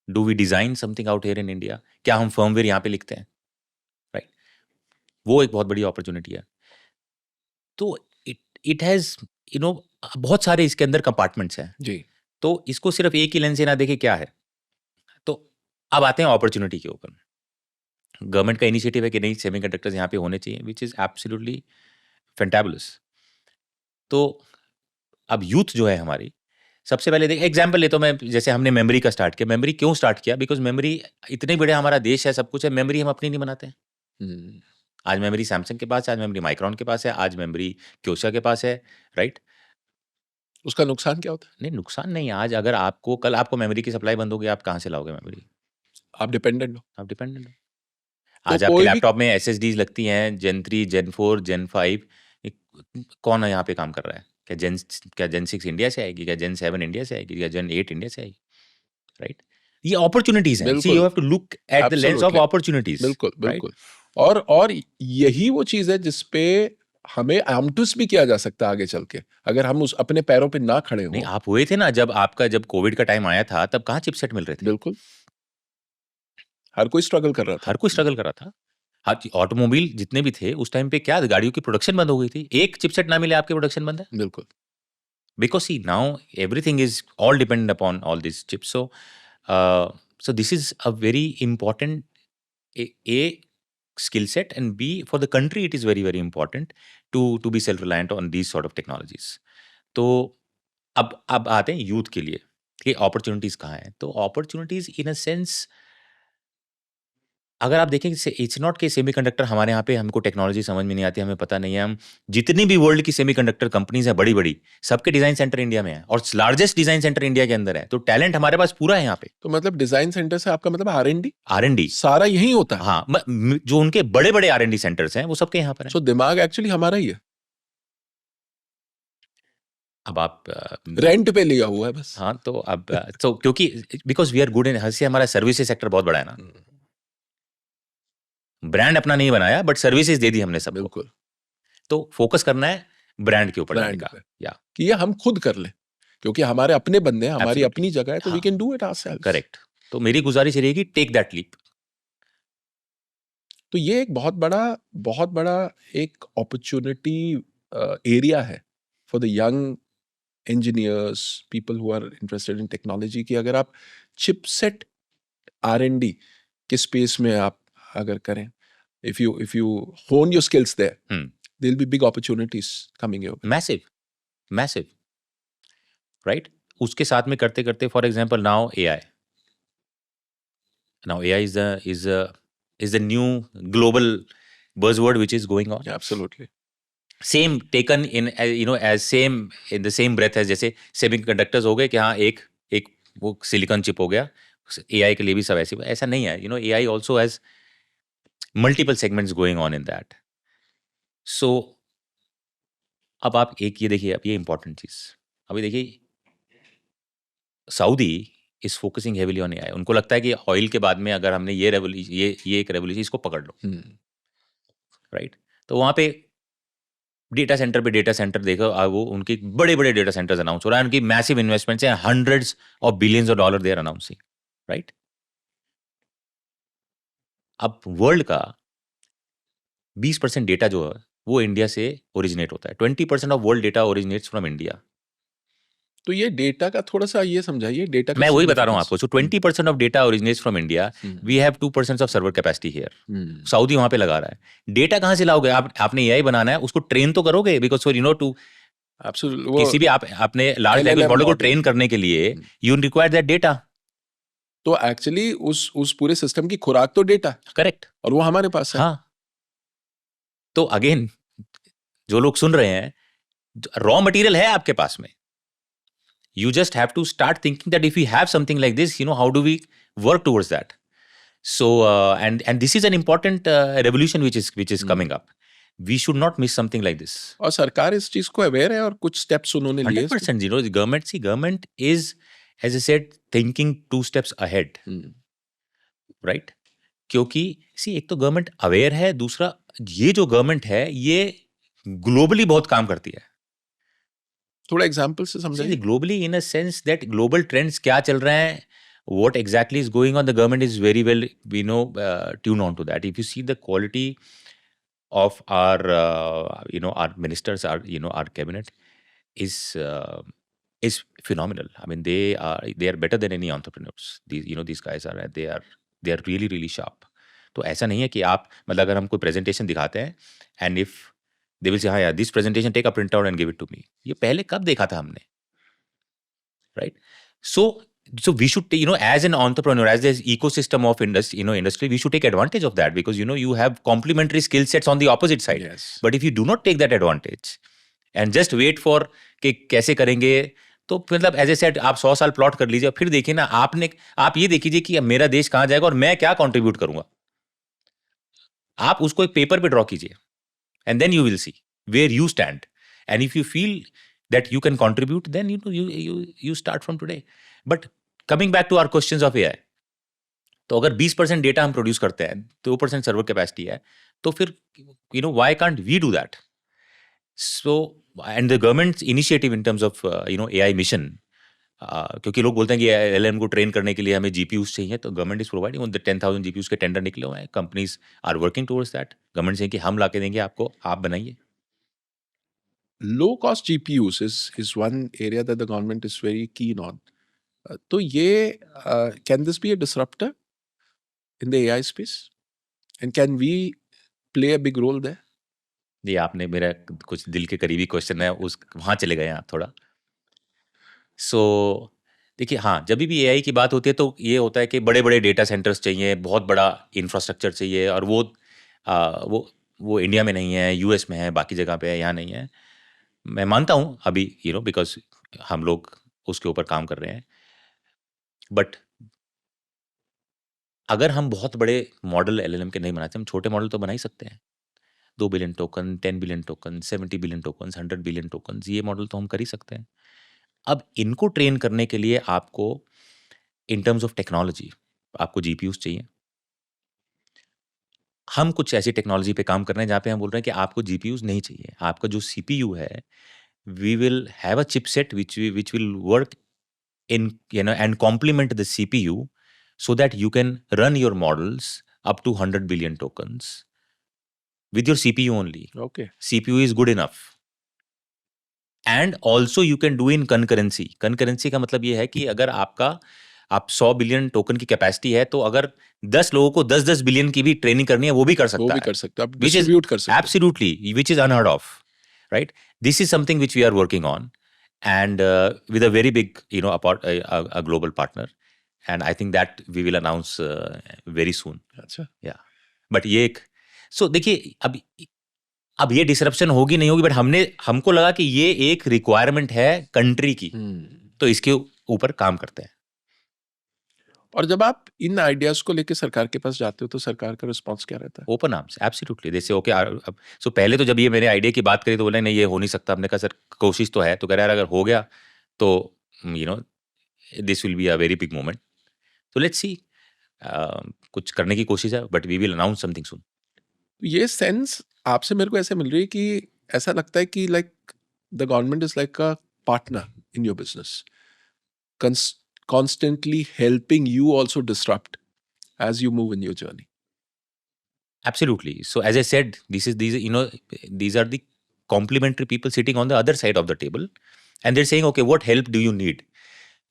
Do we design something out here in India? क्या हम फर्मवेयर यहाँ पे लिखते हैं, राइट? वो एक बहुत बड़ी अपॉर्चुनिटी है। तो इट इट हैज बहुत सारे इसके अंदर कंपार्टमेंट्स हैं, जी, तो इसको सिर्फ एक ही लेंस से ना देखे क्या है। तो अब आते हैं अपॉर्चुनिटी के ऊपर। गवर्नमेंट का इनिशिएटिव है कि नहीं, सेमीकंडक्टर्स यहाँ पे होने चाहिए, विच इज एब्सोल्युटली फैंटाबुलस। तो अब यूथ जो है हमारी, सबसे पहले देख एग्जाम्पल लेता हूं मैं, जैसे हमने मेमोरी का स्टार्ट किया। मेमोरी क्यों स्टार्ट किया? बिकॉज मेमोरी, इतने बड़े हमारा देश है, सब कुछ है, मेमोरी हम अपनी नहीं बनाते हैं। हम्म, आज मेमोरी सैमसंग के पास है, आज मेमोरी माइक्रॉन के पास है, आज मेमोरी क्योशा के पास है, राइट। उसका नुकसान क्या होता है? नहीं, नुकसान नहीं है। आज अगर आपको कल आपको मेमोरी की सप्लाई बंद होगी, आप कहाँ से लाओगे मेमोरी? आप डिपेंडेंट हो। आप डिपेंडेंट हो। तो आज आपके कोई भी, लैपटॉप में एसएसडीज लगती हैं, जेन 3, जेन 4, जेन 5। कौन है यहाँ पे काम कर रहा है? क्या जेन 6 इंडिया से आएगी? क्या जेन 7 इंडिया से आएगी? क्या जेन 8 इंडिया से आएगी? राइट। ये अपॉर्चुनिटीज हैं। सी, यू बिल्कुल, have to look at the lens of absolutely, opportunities, बिल्कुल राइट। बिल्कुल। और यही वो चीज है जिसपे हमें आमटूस भी किया जा सकता है आगे चल के, अगर हम उस अपने पैरों पे ना खड़े नहीं, हो। आप हुए थे ना, जब कोविड का टाइम आया था, तब कहाँ चिपसेट मिल रहे थे? बिल्कुल, हर कोई स्ट्रगल कर रहा था। हर कोई स्ट्रगल कर रहा था। हाँ, ऑटोमोबाइल जितने भी थे उस टाइम पे, क्या गाड़ियों की प्रोडक्शन बंद हो गई थी। एक चिपसेट ना मिले, आपकी प्रोडक्शन बंद है। बिल्कुल। Because see, now everything is all dependent upon all these chips. So this is a very important a skill set, and B, for the country it is very very important to be self reliant on these sort of technologies. तो अब आते हैं youth के लिए कि opportunities कहाँ हैं। तो अपॉर्चुनिटीज इन अ सेंस, अगर आप देखें, इट्स नॉट कि सेमीकंडक्टर हमारे यहाँ पे हमको टेक्नोलॉजी समझ में नहीं आती, हमें पता नहीं है। हम जितनी भी वर्ल्ड की सेमीकंडक्टर कंपनीज हैं बड़ी बड़ी, सबके डिजाइन सेंटर इंडिया में है, और लार्जेस्ट डिजाइन सेंटर इंडिया के अंदर है। तो टैलेंट हमारे पास पूरा है यहाँ पे। तो मतलब डिजाइन सेंटर से आपका मतलब R&D R&D सारा यही होता है। हाँ, जो उनके बड़े बड़े R&D सेंटर्स हैं वो सबके यहाँ पर है। सो दिमाग एक्चुअली हमारा ही है, अब आप रेंट पे लिया हुआ है बस। हाँ, तो अब तो क्योंकि because we are good in, हंसी हमारा सर्विसेज सेक्टर बहुत बड़ा है ना। ब्रांड अपना नहीं बनाया, बट सर्विसेज दे दी हमने सबको। बिल्कुल, तो फोकस करना है ब्रांड के ऊपर जाने ब्रांड का, पे, या कि ये हम खुद कर ले, क्योंकि हमारे अपने बंदे हैं, हमारी Absolutely. अपनी जगह है, तो वी हाँ, can do it ourselves. Correct. तो मेरी गुजारिश रहेगी, टेक दैट लीप। तो ये एक बहुत बड़ा एक अपॉर्चुनिटी एरिया है for the young engineers, people who are interested in technology, की अगर आप चिपसेट R&D के स्पेस में आप अगर करें, if you hone your skills there, there'll be big opportunities coming your way. Massive, right. उसके साथ में करते करते, for example now AI is the new global buzzword which is going on. Absolutely. Same taken in as same in the same breath as जैसे semiconductors हो गए कि हाँ, एक वो सिलिकॉन चिप हो गया, AI के लिए भी सब ऐसा नहीं है। AI also has multiple segments going on in that. So अब आप एक ये देखिए, अब ये इंपॉर्टेंट चीज, अभी देखिए Saudi is focusing heavily on AI. उनको लगता है कि ऑयल के बाद में अगर हमने ये रेवोल्यूशन, ये एक रेवोल्यूशन, इसको पकड़ लो, राइट. तो वहां पे डेटा सेंटर पे डेटा सेंटर देखो, वो उनके बड़े बड़े डेटा सेंटर्स अनाउंस हो रहा है, उनकी मैसिव इन्वेस्टमेंट्स हैं, hundreds of billions of dollar they are announcing, right. अब वर्ल्ड का 20% डेटा जो है वो इंडिया से ओरिजिनेट होता है. 20% of world data originates from India. तो ये डेटा का थोड़ा सा ये समझाइए, डेटा का मैं वही बता रहा हूँ significance. आपको. So 20% of data originates from India. We have 2% of server capacity here. Saudi वहां पे लगा रहा है. डेटा कहाँ से लाओगे आप? आपने एआई बनाना है, उसको ट्रेन तो करोगे, बिकॉज फॉर टू Absolutely. वो किसी भी आपने लार्ज लैंग्वेज LLM मॉडल को model. ट्रेन करने के लिए यू रिक्वायर दैट डेटा. तो एक्चुअली उस पूरे सिस्टम की खुराक तो डेटा, करेक्ट. और वो हमारे पास है. हाँ. तो अगेन जो लोग सुन रहे हैं, रॉ मटेरियल है आपके पास में. You just have to start thinking that if we have something like this, how do we work towards that? So, and this is an important revolution which is coming up. We should not miss something like this. और सरकार इस चीज को aware है और कुछ steps उन्होंने लिए. 100%. The government is, as I said, thinking 2 steps ahead, right? क्योंकि एक तो गवर्नमेंट अवेयर है, दूसरा ये जो गवर्नमेंट है ये ग्लोबली बहुत काम करती है. थोड़ा एग्जांपल से समझाइए. Globally in a sense that global trends क्या चल रहे हैं, what exactly is going on, the government is very well, tuned on to that. If you see the quality of our our ministers, our cabinet is phenomenal. I mean, they are better than any entrepreneurs. These guys are, they are really really sharp. तो ऐसा नहीं है कि आप मतलब अगर हम कोई प्रेजेंटेशन दिखाते हैं and if they will say हाँ यार this presentation take a print out and give it to me, ये पहले कब देखा था हमने, राइट? So we should, as an entrepreneur, as this ecosystem of industry, we should take advantage of that, because you have complementary skill sets on the opposite side. Yes. But if you do not take that advantage and just wait for कि कैसे करेंगे, तो मतलब as a set आप 100 साल plot कर लीजिए, फिर देखिए ना आप ये देखिए कि मेरा देश कहाँ जाएगा और मैं क्या कंट्रीब्यूट करूंगा. आप उसको एक पेपर पे ड्रॉ कीजिए and then you will see where you stand, and if you feel that you can contribute, then you start from today. But coming back to our questions of AI, तो अगर 20% data हम produce करते हैं, 2% server capacity है, तो फिर why can't we do that? So, and the government's initiative in terms of AI mission, क्योंकि लोग बोलते हैं कि LLM को ट्रेन करने के लिए हमें GPUs चाहिए, तो गवर्नमेंट इज प्रोवाइडिंग 10,000 GPUs के टेंडर निकले हुए हैं. Companies are working towards that. Government से कि हम ला के देंगे आपको, आप बनाइए. Low cost GPUs is one area that the government is very keen on. तो ये can this be a disruptor in the AI space? And can we play a big role there? ये आपने मेरा कुछ दिल के करीबी क्वेश्चन है, वहाँ चले गए आप थोड़ा. सो देखिए, हाँ, जब भी AI की बात होती है तो ये होता है कि बड़े बड़े डेटा सेंटर्स चाहिए, बहुत बड़ा इंफ्रास्ट्रक्चर चाहिए, और वो इंडिया में नहीं है, US में है, बाकी जगह पे है, यहाँ नहीं है. मैं मानता हूँ अभी बिकॉज हम लोग उसके ऊपर काम कर रहे हैं. बट अगर हम बहुत बड़े मॉडल LLM के नहीं बनाते, हम छोटे मॉडल तो बना ही सकते हैं. 2 billion token, 10 billion token, 70 billion token, 100 billion token, ये मॉडल तो हम कर ही सकते हैं. अब इनको ट्रेन करने के लिए आपको इन टर्म्स ऑफ टेक्नोलॉजी आपको GPUs चाहिए. हम कुछ ऐसी टेक्नोलॉजी पे काम कर रहे हैं जहाँ पे हम बोल रहे हैं कि आपको GPUs नहीं चाहिए, आपका जो CPU है, we will have a chipset which will work in and complement the CPU so that you can run your models up to 100 billion tokens with your CPU only. Okay. CPU is good enough. And also you can do in concurrency. Concurrency का मतलब ये है कि अगर आप 100 billion token की capacity है, तो अगर 10 लोगों को 10 बिलियन की भी ट्रेनिंग करनी है, वो भी कर सकता है. वो भी कर सकता है, आप डिस्ट्रीब्यूट कर सकते हैं. Absolutely, which is unheard of, right? This is something which we are working on, and with a very big, a global partner, and I think that we will announce very soon. अच्छा. Yeah, but ये so देखिए अब ये disruption होगी नहीं होगी, but हमको लगा कि ये एक रिक्वायरमेंट है कंट्री की, तो इसके ऊपर काम करते हैं. और जब आप इन आइडियाज को लेके सरकार के पास जाते हो तो सरकार का रिस्पॉन्स क्या रहता है? Open arms, absolutely. जैसे ओके, अब सो पहले तो जब ये मेरे आइडिया की बात करी तो बोले नहीं ये हो नहीं सकता। हमने कहा सर कोशिश तो है। तो कह रहा यार अगर हो गया तो you know this will be a very big moment. तो लेट्स सी, कुछ करने की कोशिश है, but we will announce something soon. ये सेंस आपसे मेरे को ऐसे मिल रही है कि ऐसा लगता है कि like the government is like a partner in your business, constantly helping you also disrupt as you move in your journey. Absolutely. So as I said, these are the complementary people sitting on the other side of the table, and they're saying, okay, what help do you need?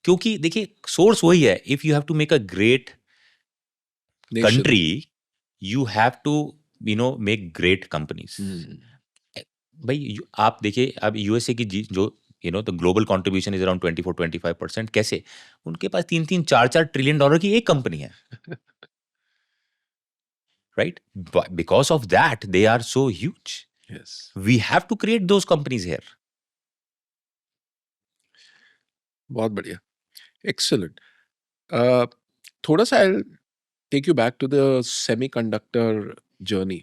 क्योंकि देखिए source वही है। If you have to make a great Nation. Country, you have to make great companies. भाई आप देखिए अब USA की जो the global contribution is around 24-25%। कैसे उनके पास 3-4 ट्रिलियन डॉलर की एक कंपनी है, right? Because of that they are so huge. Yes. We have to create those companies here. बहुत बढ़िया. Excellent. थोड़ा सा I'll take you back to the semiconductor journey.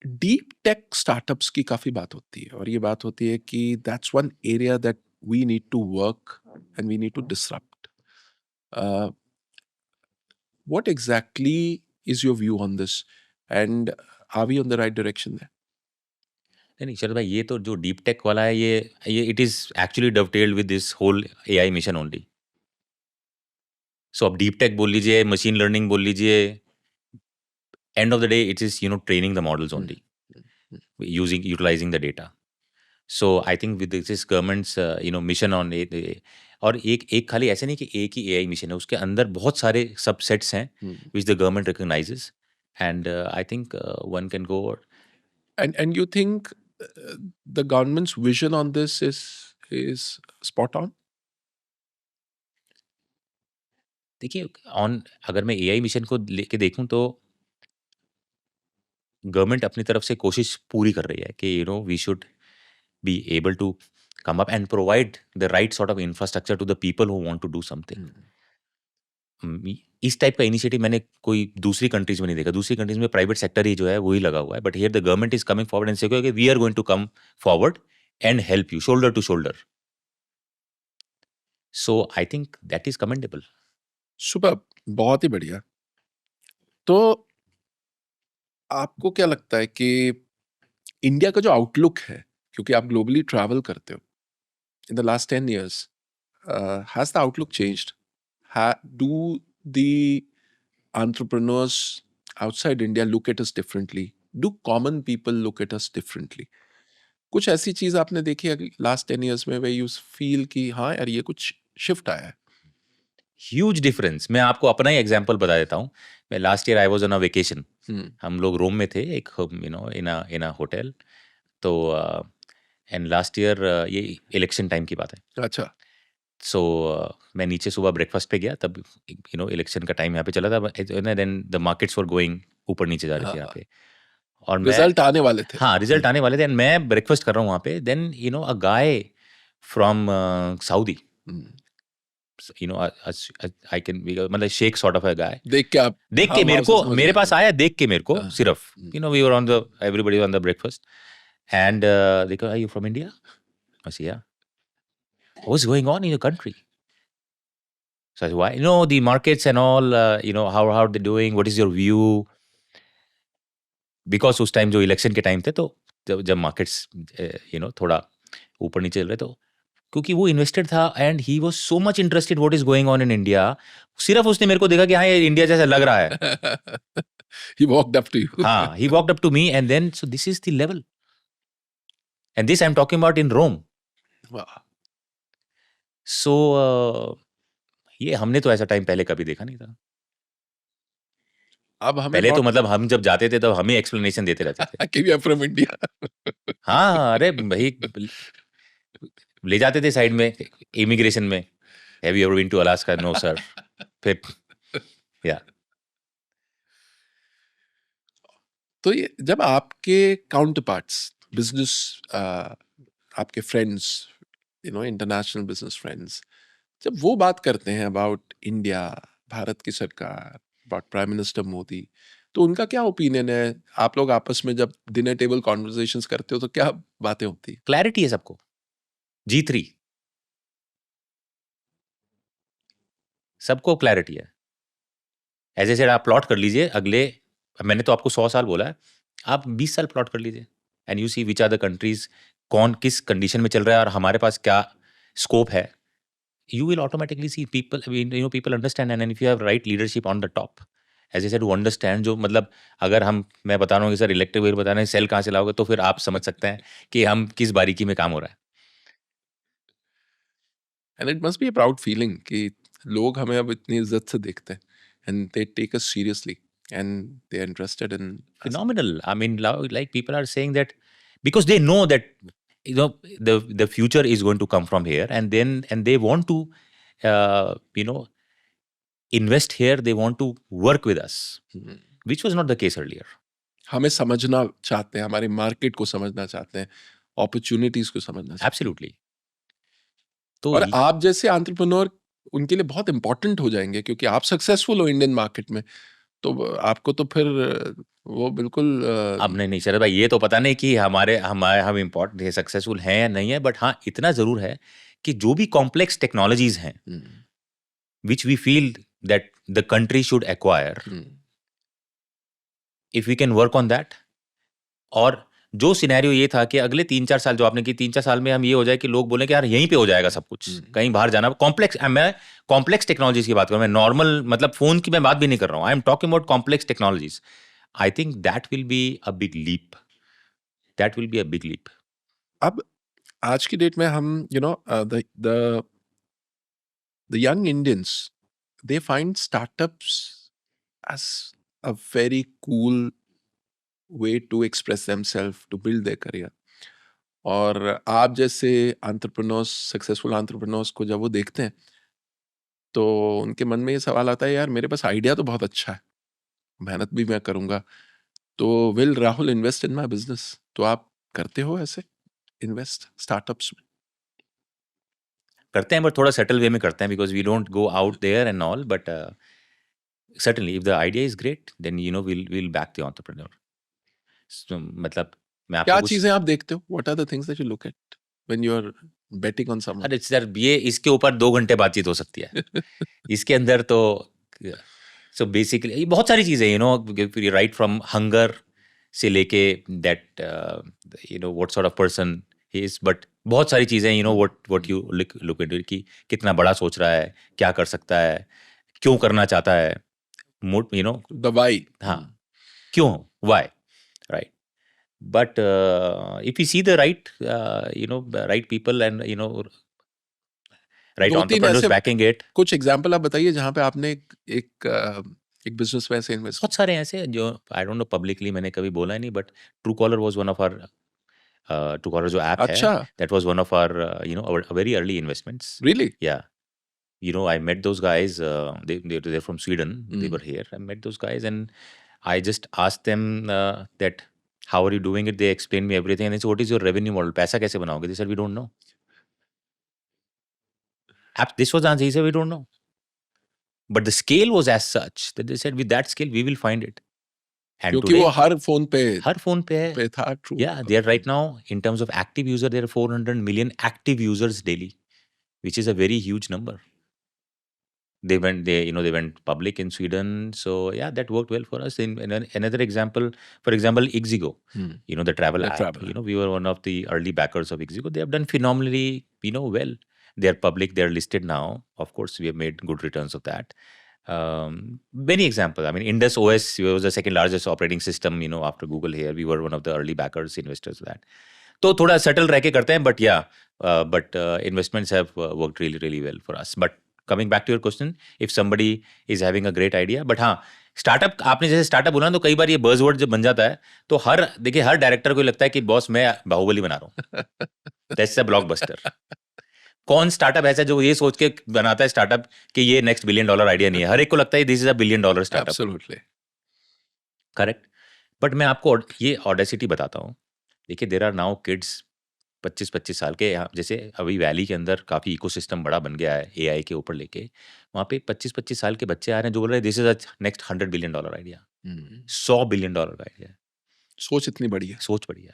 Deep tech startups की काफी बात होती है और ये बात होती है कि that's one area that we need to work and we need to disrupt. What exactly is your view on this, and are we on the right direction there? नहीं शरद भाई, ये तो जो डीप टेक वाला है ये it is actually dovetailed with this whole AI mission only. So अब deep take बोल लीजिए, मशीन लर्निंग बोल लीजिए, end of the day it is training the models only, utilizing the data. So I think with this government's mission on it, और एक खाली ऐसे नहीं कि एक ही एआई मिशन है, उसके अंदर बहुत सारे सबसेट्स हैं which the government recognizes, and I think one can go. And you think the government's vision on this is spot on? देखिए अगर मैं एआई मिशन को लेके देखूं तो गवर्नमेंट अपनी तरफ से कोशिश पूरी कर रही है कि we should be able to come up and provide the right sort of infrastructure to the people who want to do something. इस टाइप का इनिशिएटिव मैंने कोई दूसरी कंट्रीज में नहीं देखा। दूसरी कंट्रीज में प्राइवेट सेक्टर ही जो है वही लगा हुआ है, but here the government is coming forward and saying we are going to come forward and help you shoulder to shoulder. So I think that is commendable. Super, बहुत ही बढ़िया. तो आपको क्या लगता है कि इंडिया का जो आउटलुक है, क्योंकि आप ग्लोबली ट्रैवल करते हो, in the last 10 years, has the outlook changed? Do the entrepreneurs outside India look at us differently? Do common people look at us differently? कुछ ऐसी चीज आपने देखी है लास्ट 10 years में where you feel कि हाँ यार ये कुछ शिफ्ट आया है? Huge difference. मैं आपको अपना ही एग्जांपल बता देता हूँ. मैं last year I was on a vacation. हम लोग रोम में थे एक इन अ होटल. तो एंड लास्ट ईयर ये इलेक्शन टाइम की बात है. अच्छा. सो मैं नीचे सुबह ब्रेकफास्ट पे गया, तब इलेक्शन का टाइम यहाँ पे चला था. Then the markets were going, ऊपर नीचे जा रहे थे यहाँ पे. और रिजल्ट आने वाले थे. हाँ, रिजल्ट आने वाले थे. एंड मैं ब्रेकफास्ट कर रहा हूँ वहाँ पे. Then a guy from Saudi, I can मतलब शेख सॉर्ट ऑफ अ गाय. देख के मेरे पास आया, देख के मेरे को सिर्फ we were on the everybody on the breakfast and देखो are you from India? I said, yeah. What's going on in your country? So I said, why? The markets and all, how they're doing, what is your view? Because उस time जो election के time थे, तो जब markets थोड़ा ऊपर नीचे चल रहे, तो क्योंकि वो इन्वेस्टेड था and he was so much interested what is going on in India. सिर्फ उसने मेरे को देखा कि हाँ ये इंडिया जैसा लग रहा है. He walked up to you. हाँ, he walked up to me and then so this is the level. And this I'm talking about in Rome. Wow. So ये हमने तो ऐसा टाइम पहले कभी देखा नहीं था. अब हमें पहले तो मतलब हम जब जाते थे तो हमें एक्सप्लेनेशन देते रहते थे कि वी आर फ्रॉम इंडिया. हाँ, अरे भाई ले जाते थे साइड में इमिग्रेशन में. Have you ever been to Alaska? No sir. फिर या तो ये जब आपके काउंटर पार्ट्स बिजनेस, आपके फ्रेंड्स इंटरनेशनल बिजनेस फ्रेंड्स, जब वो बात करते हैं अबाउट इंडिया, भारत की सरकार, अबाउट प्राइम मिनिस्टर मोदी, तो उनका क्या ओपिनियन है? आप लोग आपस में जब डिनर टेबल कॉन्वर्सेशंस करते हो तो क्या बातें होती है? क्लैरिटी है सबको, G3 सबको क्लैरिटी है। एज ए सेड आप प्लॉट कर लीजिए अगले, मैंने तो आपको 100 साल बोला है, आप 20 साल प्लॉट कर लीजिए and you see which are the countries, कौन किस कंडीशन में चल रहा है और हमारे पास क्या स्कोप है। You will automatically see people, I mean, people understand, and if you have right leadership on the top, as I said, to understand, जो मतलब अगर मैं बता रहा हूँ कि सर इलेक्ट्रिक व्हीकल बता रहे हैं, सेल कहाँ से लाओगे, तो फिर आप समझ सकते हैं कि हम किस बारीकी में काम हो रहा है। And it must be a proud feeling कि लोग हमें अब इतनी इज्जत से देखते हैं, and they take us seriously and they are interested in Phenomenal. I mean, like people are saying that because they know that the future is going to come from here, and they want to you know invest here. They want to work with us, which was not the case earlier. हमें समझना चाहते हैं, हमारी market को समझना चाहते हैं, opportunities को समझना चाहते हैं। Absolutely. तो और आप जैसे एंटरप्रेन्योर उनके लिए बहुत इंपॉर्टेंट हो जाएंगे, क्योंकि आप सक्सेसफुल हो इंडियन मार्केट में, तो आपको तो फिर वो बिल्कुल अब नहीं शरद भाई, ये तो पता नहीं कि हम इम्पोर्टेंट सक्सेसफुल हैं या नहीं है, बट हाँ इतना जरूर है कि जो भी कॉम्प्लेक्स टेक्नोलॉजीज हैं which we feel that the country should acquire, if we can work on that. और जो सिनेरियो ये था कि अगले 3-4 साल जो आपने की, 3-4 साल में हम ये हो जाए कि लोग बोले कि यार यहीं पे हो जाएगा सब कुछ, कहीं बाहर जाना कॉम्प्लेक्स, मैं कॉम्प्लेक्स टेक्नोलॉजीज की बात कर रहा हूँ, मैं नॉर्मल मतलब फोन की मैं बात भी नहीं कर रहा हूँ, I am talking about complex technologies. I think that will be a big leap. That will be a big leap. अब आज की डेट में हम the young Indians, they find startups as a very cool way to express themselves, to build their career. और आप जैसे entrepreneurs, successful entrepreneurs को जब वो देखते हैं तो उनके मन में ये सवाल आता है, यार मेरे पास आइडिया तो बहुत अच्छा है, मेहनत भी मैं करूंगा, तो will Rahul invest in my business? तो आप करते हो ऐसे इन्वेस्ट स्टार्टअप्स में? करते हैं बट थोड़ा सेटल वे में करते हैं, because we don't go out there and all, but certainly if the idea is great then we'll back the entrepreneur. So, मतलब मैं आपको क्या कुछ चीजें आप देखते हो? What are the things that you look at when you are betting on someone? अरे सर ये इसके ऊपर 2 घंटे बातचीत हो सकती है इसके अंदर तो सो बेसिकली बहुत सारी चीजें, राइट फ्रॉम हंगर से लेके that what sort of person he is, but बहुत सारी चीजें व्हाट यू लुक इनटू कि कितना बड़ा सोच रहा है, क्या कर सकता है, क्यों करना चाहता है, द व्हाई, हाँ क्यों, why, right. But if you see the right, right people and right दो तीन entrepreneurs ऐसे backing it, कुछ एग्जांपल आप बताइए जहां पे आपने एक बिजनेस में ऐसे इन्वेस्ट। बहुत सारे ऐसे जो आई डोंट नो पब्लिकली मैंने कभी बोला ही नहीं, but Truecaller was one of our, Truecaller जो ऐप है, अच्छा, that was one of our very early investments. Really? Yeah. I met those guys. They're from Sweden. They were here. I met those guys and I just asked them that how are you doing it? They explained me everything and they said, what is your revenue model? पैसा कैसे बनाओगे? They said, we don't know. This was the answer. He said, we don't know. But the scale was as such that they said, with that scale, we will find it. And क्योंकि today, वो हर phone पे है. पे था। True. Yeah, they are right now, in terms of active user, there are 400 million active users daily, which is a very huge number. They went public in Sweden. So yeah, that worked well for us. In another example, for example, Ixigo, the travel app. We were one of the early backers of Ixigo. They have done phenomenally, well. They are public. They are listed now. Of course, we have made good returns of that. Many examples. I mean, Indus OS was the second largest operating system, after Google here. We were one of the early backers, investors of that. तो थोड़ा settle रह के करते हैं, but yeah, investments have worked really, really well for us. But coming back to your question, if somebody is having a great idea, but हाँ, startup, आपने जैसे startup बोला ना, तो कई बार ये बज़वर्ड जब बन जाता है तो हर डायरेक्टर को लगता है कि बॉस मैं बाहुबली बना रहा हूँ, दैट्स अ ब्लॉकबस्टर। कौन स्टार्टअप ऐसा जो ये सोच के बनाता है स्टार्टअप कि ये नेक्स्ट $1 बिलियन आइडिया नहीं है? हर एक को लगता है this is $1 billion startup. Absolutely correct. But मैं आपको ये ऑडेसिटी बताता हूँ। देखिए, देयर आर नाउ किड्स 25-25 साल के, यहाँ जैसे अभी वैली के अंदर काफ़ी इकोसिस्टम बड़ा बन गया है एआई के ऊपर लेके, वहाँ पे 25-25 साल के बच्चे आ रहे हैं जो बोल रहे हैं this is a next $100 billion idea, $100 billion idea. सोच इतनी बड़ी है। सोच बढ़िया।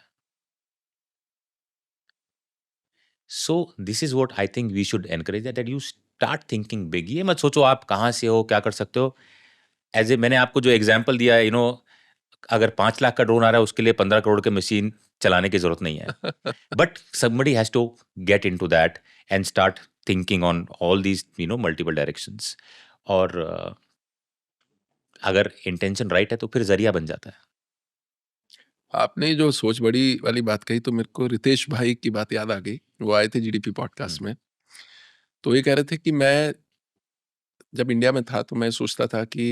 So this is what I think we should encourage that you start thinking big. ये मत सोचो आप कहाँ से हो, क्या कर सकते हो। एज ए मैंने आपको जो एग्जाम्पल दिया है, अगर 5 लाख का ड्रोन आ रहा है उसके लिए 15 करोड़ के मशीन चलाने की जरूरत नहीं है। But somebody has to get into that and start thinking on all these multiple directions। और अगर इंटेंशन राइट है तो फिर जरिया बन जाता है। आपने जो सोच बड़ी वाली बात कही तो मेरे को रितेश भाई की बात याद आ गई। वो आए थे जीडीपी पॉडकास्ट में, तो ये कह रहे थे कि मैं जब इंडिया में था तो मैं सोचता था कि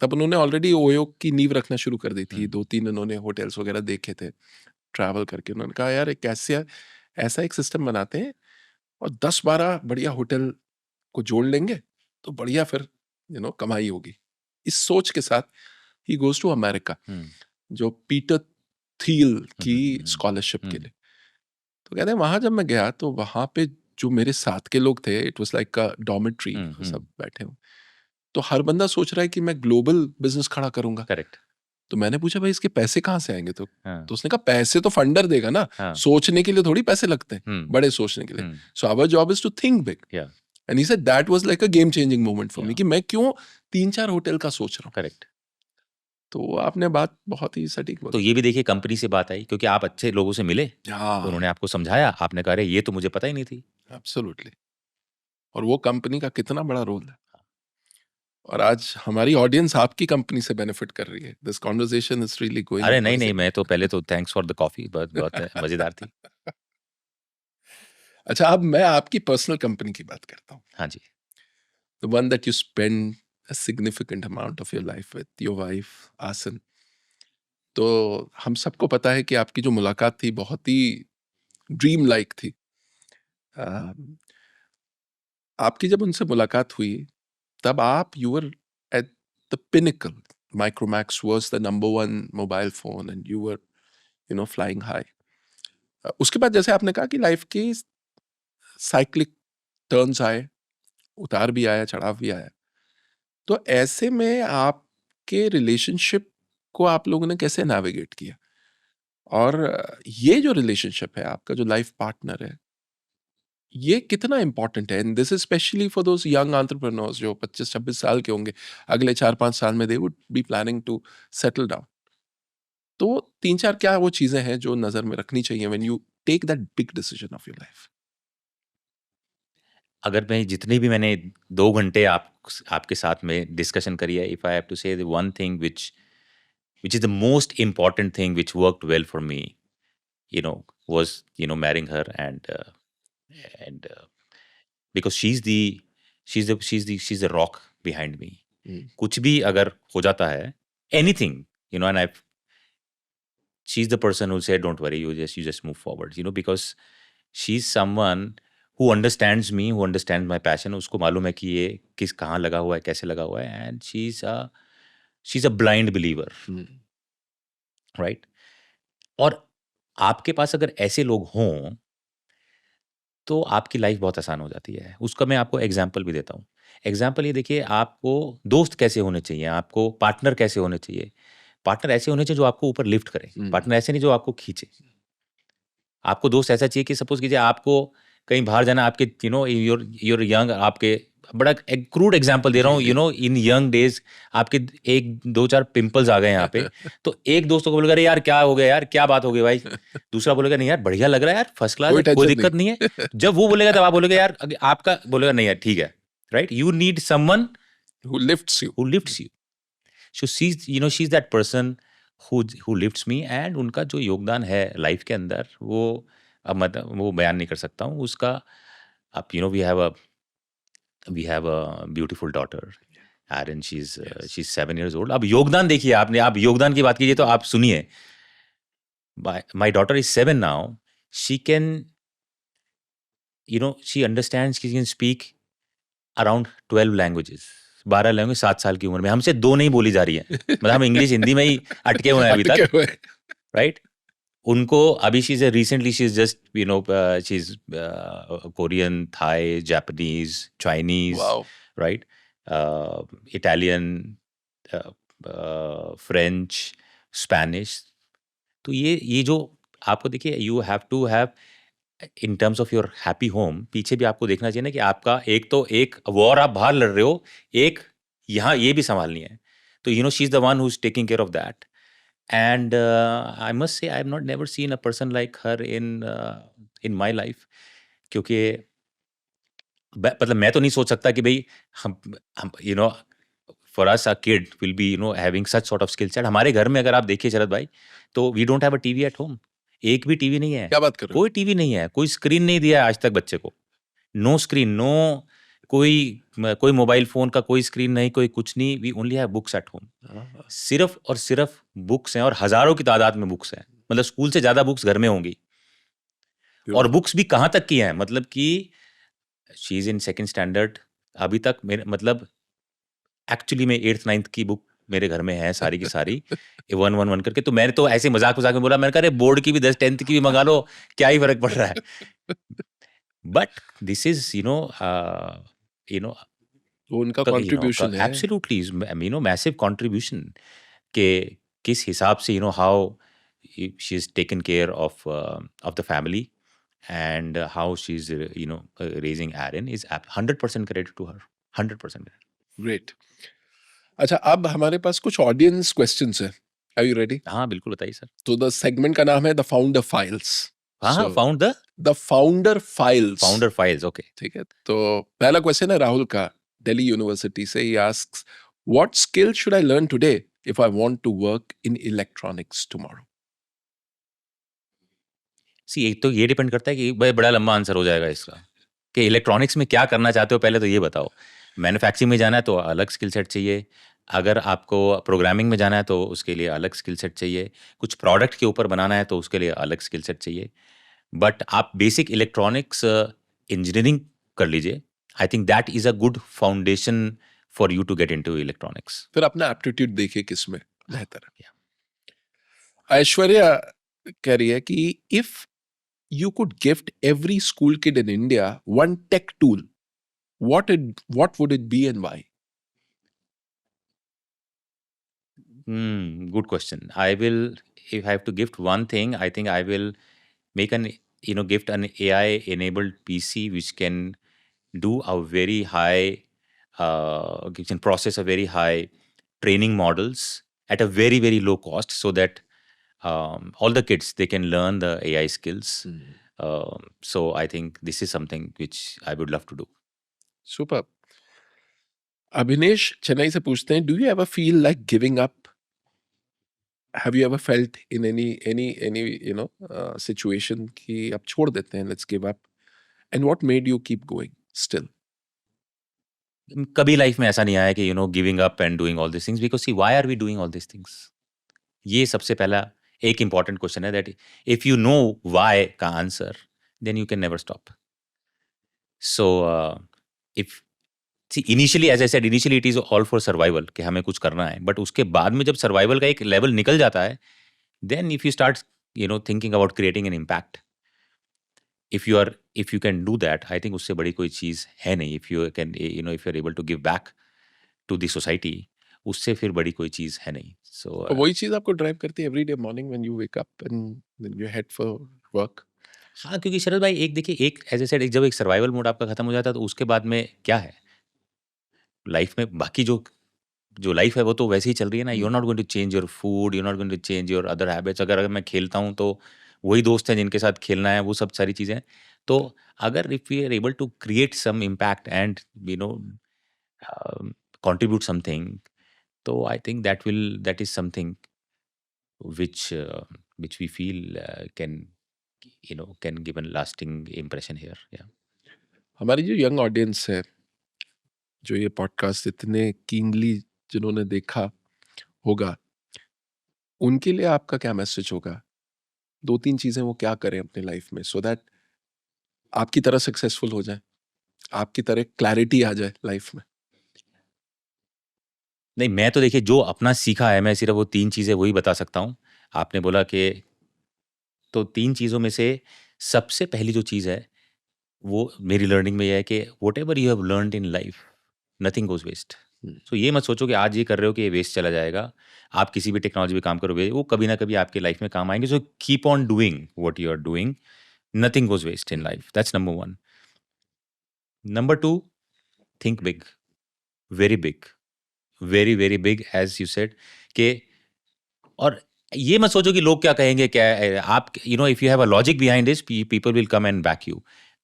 तब उन्होंने ऑलरेडी ओयो की नींव रखना शुरू कर दी थी। 2-3 उन्होंने होटल्स वगैरह देखे थे ट्रैवल करके। उन्होंने कहा यार एक ऐसा एक सिस्टम बनाते हैं और 10-12 बढ़िया होटल को जोड़ लेंगे तो बढ़िया फिर कमाई होगी। इस सोच के साथ ही गोज टू अमेरिका, जो पीटर थील की स्कॉलरशिप के लिए। तो कहते हैं वहां जब मैं गया तो वहां पे जो मेरे साथ के लोग थे, it was like a dormitory, सब बैठे हुए। तो हर बंदा सोच रहा है कि मैं ग्लोबल बिजनेस खड़ा करूंगा। करेक्ट। तो मैंने पूछा भाई इसके पैसे कहाँ से आएंगे? तो हाँ। तो उसने कहा पैसे तो फंडर देगा ना, हाँ। सोचने के लिए थोड़ी पैसे लगते हैं, बड़े सोचने के लिए। So our job is to think big. And he said that was like a game changing moment for me, कि मैं क्यों 3-4 होटल का सोच रहा हूँ। करेक्ट। तो आपने बात बहुत ही सटीक तो बोली। ये भी देखिए कंपनी से बात आई क्योंकि आप अच्छे लोगों से मिले, तो उन्होंने आपको समझाया, आपने कहा अरे ये तो मुझे पता ही नहीं थी। एब्सोल्युटली। और वो कंपनी का कितना बड़ा रोल है। और आज हमारी ऑडियंस आपकी कंपनी से बेनिफिट कर रही है। This conversation is really going. अरे नहीं, मैं तो पहले तो थैंक्स फॉर द कॉफी, बहुत मजेदार थी। अच्छा, अब मैं आपकी पर्सनल कंपनी की बात करता हूँ। हाँ जी। The one that you spend a significant amount of your life with, your wife, आसन। तो हम सबको पता है कि आपकी जो मुलाकात थी बहुत ही ड्रीम लाइक थी। आपकी जब उनसे मुलाकात हुई तब आप you were at the pinnacle. Micromax was the number 1 mobile phone and you were flying high। उसके बाद जैसे आपने कहा कि लाइफ की साइक्लिक टर्न्स आए, उतार भी आया, चढ़ाव भी आया। तो ऐसे में आपके रिलेशनशिप को आप लोगों ने कैसे नेविगेट किया? और ये जो रिलेशनशिप है, आपका जो लाइफ पार्टनर है, ये कितना इंपॉर्टेंट है? And this is specially for those young entrepreneurs जो 25-26 साल के होंगे, अगले 4-5 साल में they would be planning to settle down. तो 3-4 क्या वो चीजें हैं जो नजर में रखनी चाहिए when you take that big decision of your life? अगर मैं जितनी भी मैंने 2 घंटे आपके साथ में डिस्कशन करी है, इफ आई हैव टू से the one thing which is the most important thing which worked well for me, was marrying her, and because she's the rock behind me। कुछ भी अगर हो जाता है, anything, and she's the person who said don't worry, you just move forward, because she's someone who understands me, who understands my passion। उसको मालूम है कि ये कहाँ लगा हुआ है, कैसे लगा हुआ है, and she's a blind believer। Right. और आपके पास अगर ऐसे लोग हों तो आपकी लाइफ बहुत आसान हो जाती है। उसका मैं आपको एग्जाम्पल भी देता हूँ। एग्जाम्पल ये देखिए, आपको दोस्त कैसे होने चाहिए, आपको पार्टनर कैसे होने चाहिए। पार्टनर ऐसे होने चाहिए जो आपको ऊपर लिफ्ट करे, पार्टनर ऐसे नहीं जो आपको खींचे। आपको दोस्त ऐसा चाहिए कि सपोज कीजिए आपको कहीं बाहर जाना, आपके योर यंग, आपके बड़ा क्रूड एग्जांपल दे रहा हूँ, इन यंग डेज आपके 1-2-4 पिंपल्स आ गए यहाँ पे, तो एक दोस्त को बोलेगा अरे यार क्या हो गया यार, क्या बात हो गई भाई, दूसरा बोलेगा नहीं यार बढ़िया लग रहा है यार, फर्स्ट क्लास, कोई दिक्कत नहीं है। जब वो बोलेगा तब आप बोलेगा यार, आपका बोलेगा नहीं यार ठीक है, right. You need someone who lifts you। So she's that person who lifts me, and उनका जो योगदान है लाइफ के अंदर वो अब मतलब वो बयान नहीं कर सकता हूँ उसका। अब we have a beautiful daughter, and she's 7 years old। अब योगदान देखिए, आप योगदान की बात कीजिए तो आप सुनिए, my daughter is 7 now। She can, she understands, she can speak around 12 languages, 12 language 7 साल की उम्र में। हमसे 2 नहीं बोली जा रही है, मतलब हम इंग्लिश हिंदी में ही अटके हुए हैं अभी तक, राइट। उनको अभी recently she is just she is Korean, Thai, Japanese, Chinese, Wow. Right, Italian, French, Spanish. तो ये जो आपको देखिए, you have to have in terms of your happy home, पीछे भी आपको देखना चाहिए ना कि आपका एक वॉर आप बाहर लड़ रहे हो, एक यहाँ ये भी संभालनी है। तो she is the one who is taking care of that. And I must say, I have not never seen a person like her in my life. क्योंकि मतलब मैं तो नहीं सोच सकता कि भाई हम for us a kid will be having such sort of skill set। हमारे घर में अगर आप देखिए शरद भाई, तो we don't have a TV at home। एक भी टीवी नहीं है। क्या बात कर रहे हो? कोई टीवी नहीं है, कोई स्क्रीन नहीं दिया है आज तक बच्चे को। नो स्क्रीन, नो कोई मोबाइल फोन का कोई स्क्रीन नहीं, कोई कुछ नहीं। We only have books at home. सिर्फ और सिर्फ बुक्स हैं, और हजारों की तादाद में बुक्स हैं। मतलब स्कूल से ज्यादा बुक्स घर में होंगी। और बुक्स भी कहाँ तक की हैं, मतलब कि she is in second standard अभी तक। मेरे मतलब एक्चुअली में 8th 9th की बुक मेरे घर में है सारी की सारी, 1 करके। तो मैंने तो ऐसे मजाक में बोला, मैंने कहा बोर्ड की भी 10 10th की भी मंगा लो, क्या ही फर्क पड़ रहा है। बट दिस इज वो उनका कंट्रीब्यूशन है। एब्सोल्युटली मैसिव कंट्रीब्यूशन के किस हिसाब से how she is taken care of the family, and how she's raising Aaron is 100% credit to her, 100%। Great. अच्छा, अब हमारे पास कुछ ऑडियंस क्वेश्चंस हैं। Are you ready? हाँ बिल्कुल, बताइए सर। तो द सेगमेंट का नाम है द फाउंडर फाइल्स। हाँ, found the founder files. Okay. ठीक है, तो पहला क्वेश्चन है राहुल का, दिल्ली यूनिवर्सिटी से। He asks, what skill should I learn today if I want to work in electronics tomorrow? एक तो ये डिपेंड करता है कि बड़ा लंबा आंसर हो जाएगा इसका, कि इलेक्ट्रॉनिक्स में क्या करना चाहते हो पहले तो ये बताओ। मैन्युफैक्चरिंग में जाना है तो अलग स्किल सेट चाहिए। अगर आपको प्रोग्रामिंग में जाना है तो उसके लिए अलग स्किल सेट चाहिए। कुछ प्रोडक्ट के ऊपर बनाना है तो उसके लिए अलग स्किल सेट चाहिए। बट आप बेसिक इलेक्ट्रॉनिक्स इंजीनियरिंग कर लीजिए। I think that is a good foundation for you to get into electronics. फिर अपना एप्टीट्यूड देखिए किसमें बेहतर है। ऐश्वर्या कह रही है कि if you could gift every school kid in India one tech tool, what would it be and why? Good question. If I have to gift one thing, I think I will make gift an AI enabled PC which can do a very high, can process a very high training models at a very, very low cost, so that all the kids, they can learn the AI skills. So I think this is something which I would love to do. Super. Abhinesh Chennai से पूछते हैं, do you ever feel like giving up? Have you ever felt in any situation कि अब छोड़ देते हैं, let's give up, and what made you keep going still? कभी life में ऐसा नहीं आया कि giving up and doing all this things, because see why are we doing all this things? ये सबसे पहला एक इंपॉर्टेंट क्वेश्चन है, that if you know why का answer, then you can never stop. So if initially, as I said, initially it is all for survival, कि हमें कुछ करना है। बट उसके बाद में जब सर्वाइवल का एक लेवल निकल जाता है, then if you start thinking about creating an impact, if you can do that, I think उससे बड़ी कोई चीज़ है नहीं। If you can if you are able to give back to the society, उससे फिर बड़ी कोई चीज़ है नहीं। सो वही चीज आपको ड्राइव करती है every day morning when you wake up and then you head for work? हाँ, क्योंकि शरद भाई, एक देखिए, एक एज ए सेड, जब एक सर्वाइवल मोड आपका खत्म हो जाता है, तो उसके बाद में क्या है लाइफ में? बाकी जो लाइफ है वो तो वैसे ही चल रही है ना। You are not going to change your food, you are not going to change your other habits. अगर मैं खेलता हूँ तो वही दोस्त हैं जिनके साथ खेलना है, वो सब सारी चीज़ें। तो अगर if we are able to create some impact and contribute something, तो I think that is something which we feel can give a lasting impression here. Yeah. हमारी जो यंग ऑडियंस है, जो ये पॉडकास्ट इतने कीनली जिन्होंने देखा होगा, उनके लिए आपका क्या मैसेज होगा? 2-3 चीजें वो क्या करें अपने लाइफ में, सो दैट आपकी तरह सक्सेसफुल हो जाए, आपकी तरह क्लैरिटी आ जाए लाइफ में? नहीं, मैं तो देखिए जो अपना सीखा है, मैं सिर्फ वो 3 चीज़ें वही बता सकता हूँ। आपने बोला कि तो 3 चीज़ों में से सबसे पहली जो चीज़ है, वो मेरी लर्निंग में ये है कि whatever you have learned in life, nothing goes waste. So ये मत सोचो कि आज ये कर रहे हो कि ये वेस्ट चला जाएगा। आप किसी भी टेक्नोलॉजी पे काम करोगे, वो कभी ना कभी आपके लाइफ में काम आएँगे। So keep on doing what you are doing, nothing goes waste in life. That's number 1। Number 2, think big, very big, very, very big as you said कि और ये मत सोचो कि लोग क्या कहेंगे, क्या आप if you have a logic behind this, people will come and back you.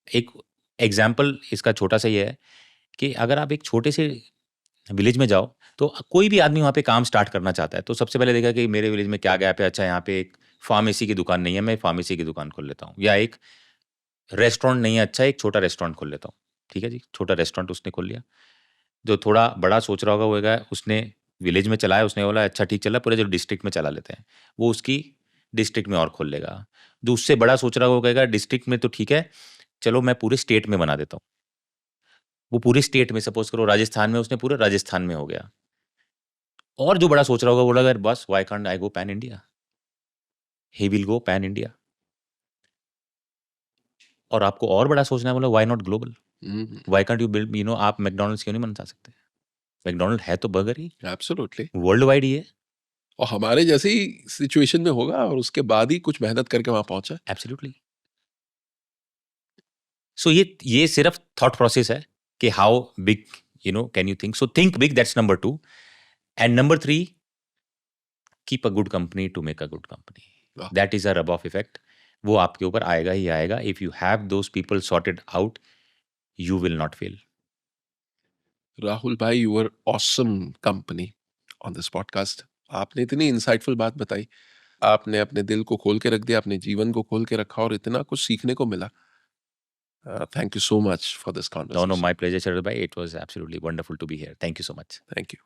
एक एग्जांपल इसका छोटा सा ये है कि अगर आप एक छोटे से विलेज में जाओ, तो कोई भी आदमी वहाँ पे काम स्टार्ट करना चाहता है, तो सबसे पहले देखा कि मेरे विलेज में क्या गैप है, अच्छा यहाँ पे एक फार्मेसी की दुकान नहीं है, मैं फार्मेसी की दुकान खोल लेता हूँ, या एक रेस्टोरेंट नहीं है, अच्छा एक छोटा रेस्टोरेंट खोल लेता हूँ। ठीक है जी, छोटा रेस्टोरेंट उसने खोल लिया। जो थोड़ा बड़ा सोच रहा होगा वो होगा, उसने विलेज में चलाया, उसने बोला अच्छा ठीक चला, पूरे जो डिस्ट्रिक्ट में चला लेते हैं, वो उसकी डिस्ट्रिक्ट में और खोल लेगा। जो उससे बड़ा सोच रहा होगा वो कहेगा डिस्ट्रिक्ट में तो ठीक है, चलो मैं पूरे स्टेट में बना देता हूँ। वो पूरे स्टेट में, सपोज करो राजस्थान में, उसने पूरे राजस्थान में हो गया। और जो बड़ा सोच रहा होगा वो बोलेगा बस why can't I go pan India, he will go pan India. और आपको और बड़ा सोचना है, बोला why not global, why can't you build आप मैकडॉनल्ड्स क्यों नहीं बना सकते? मैकडॉनल्ड है तो बर्गर ही, एब्सोल्युटली। वर्ल्ड वाइड ही है। और हमारे जैसे ही सिचुएशन में होगा और उसके बाद ही कुछ मेहनत करके वहां पहुंचा। एब्सोल्युटली। सो ये सिर्फ थॉट प्रोसेस है कि how big can you think. So think big, that's number 2। And number 3, keep a good company to make a good company. That is a rub off effect. वो आपके ऊपर आएगा ही आएगा। If you have those people sorted out, you will not fail. Rahul भाई, you are awesome company on this podcast. आपने इतनी insightful बात बताई, आपने अपने दिल को खोल के रख दिया, अपने जीवन को खोल के रखा, और इतना कुछ सीखने को मिला। Thank you so much for this No, conversation. my pleasure, Sharad bhai. It was absolutely wonderful to be here. Thank you so much. Thank you.